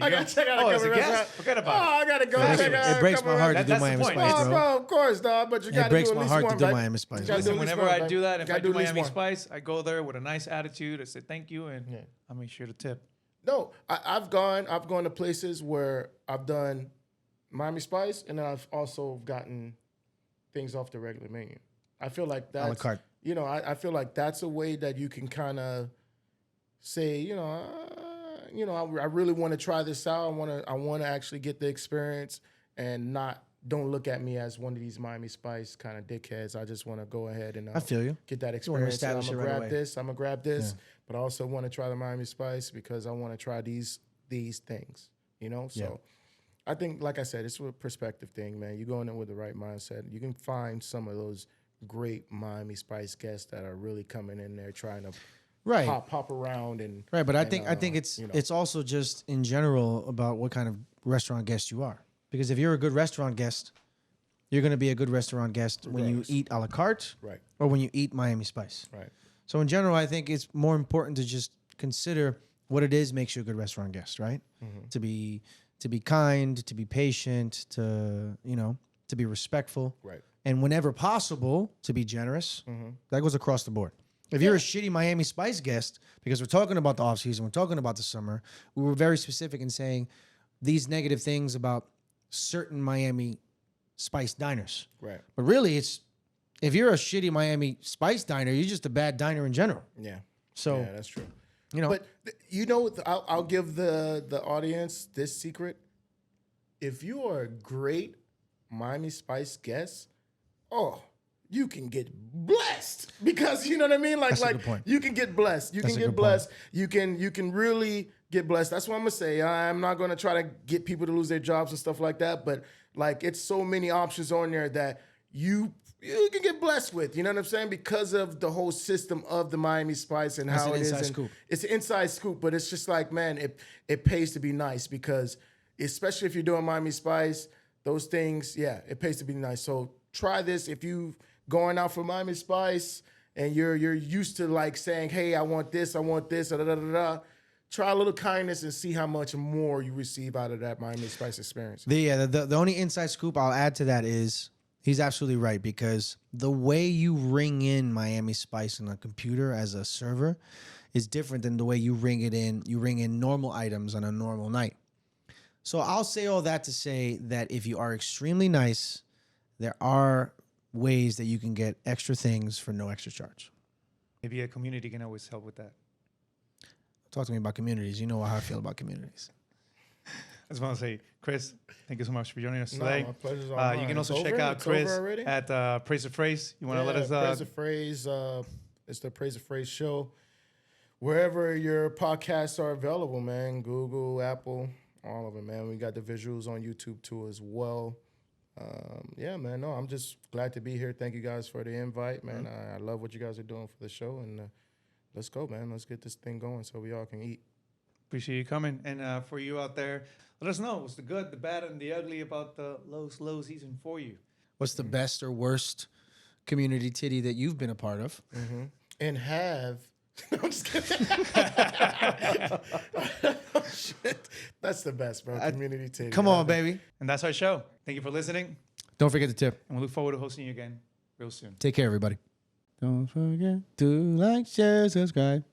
I gotta check out a couple of restaurants. Forget about I gotta go check out. It breaks my heart to do That's the Miami point. Spice, Oh, bro. bro, of course, dog. But you gotta It breaks do at my least heart one, to do baby. Miami Spice. You gotta do Listen, at least whenever one, I baby. do that, if I Gotta do at least Miami one. Spice, I go there with a nice attitude. I say thank you, and Yeah. I make sure to tip. No, I've gone to places where I've done Miami Spice, and then I've also gotten things off the regular menu. I feel like that's A la carte. I feel like that's a way that you can kind of say, I really want to try this out. I want to actually get the experience and don't look at me as one of these Miami Spice kind of dickheads. I just want to go ahead and I feel you. get that wanna experience. I'm establish gonna it right grab away. this. I'm gonna grab this, but I also want to try the Miami Spice because I want to try these things. So I think, like I said, it's a perspective thing, man. You go in there with the right mindset, you can find some of those great Miami Spice guests that are really coming in there trying to Right. pop around and Right, but I and, think it's you know. it's also just in general about what kind of restaurant guest you are. Because if you're a good restaurant guest, you're going to be a good restaurant guest when you Regardless. eat a la carte Right. or when you eat Miami Spice. Right. So in general, I think it's more important to just consider what it is makes you a good restaurant guest, right? Mm-hmm. To be kind, to be patient, to to be respectful, Right. and whenever possible, to be generous. Mm-hmm. That goes across the board. If you're a shitty Miami Spice guest, because we're talking about the off season, we're talking about the summer, we were very specific in saying these negative things about certain Miami Spice diners. Right. But really, it's if you're a shitty Miami Spice diner, you're just a bad diner in general. Yeah. So Yeah, that's true. But I'll give the audience this secret. If you are a great Miami Spice guest, you can get blessed because you know what I mean. That's a good point. You can get blessed. You That's can a get good blessed. You can really get blessed. That's what I'm gonna say. I'm not gonna try to get people to lose their jobs and stuff like that. But like, it's so many options on there that you can get blessed with. You know what I'm saying? Because of the whole system of the Miami Spice and That's how an it is. inside And scoop. it's an inside scoop, but it's just like, man, it pays to be nice because especially if you're doing Miami Spice, those things, yeah, it pays to be nice. So try this if you going out for Miami Spice and you're used to like saying, hey, I want this, da, da, da, da. Try a little kindness and see how much more you receive out of that Miami Spice experience. The only inside scoop I'll add to that is he's absolutely right, because the way you ring in Miami Spice on a computer as a server is different than the way you ring in normal items on a normal night. So I'll say all that to say that if you are extremely nice, there are ways that you can get extra things for no extra charge. Maybe a community can always help with that. Talk to me about communities. You know how I feel about communities. I just want to say, Chris, thank you so much for joining us No, today. my pleasure's all You mine. can also It's check over? out It's Chris over already? at Appraise The Phrase. You want to let us... Appraise The Phrase. It's the Appraise The Phrase show. Wherever your podcasts are available, man. Google, Apple, all of them, man. We got the visuals on YouTube too as well. Yeah, man. No, I'm just glad to be here. Thank you guys for the invite, man. Mm-hmm. I love what you guys are doing for the show, and let's go, man. Let's get this thing going so we all can eat. Appreciate you coming. And for you out there, let us know what's the good, the bad, and the ugly about the low season for you. What's the best or worst community titty that you've been a part of? Mm-hmm. And have... I'm just kidding. Oh, shit. That's the best, bro. Community titty. Come on, baby. And that's our show. Thank you for listening. Don't forget to tip. And we look forward to hosting you again real soon. Take care, everybody. Don't forget to like, share, subscribe.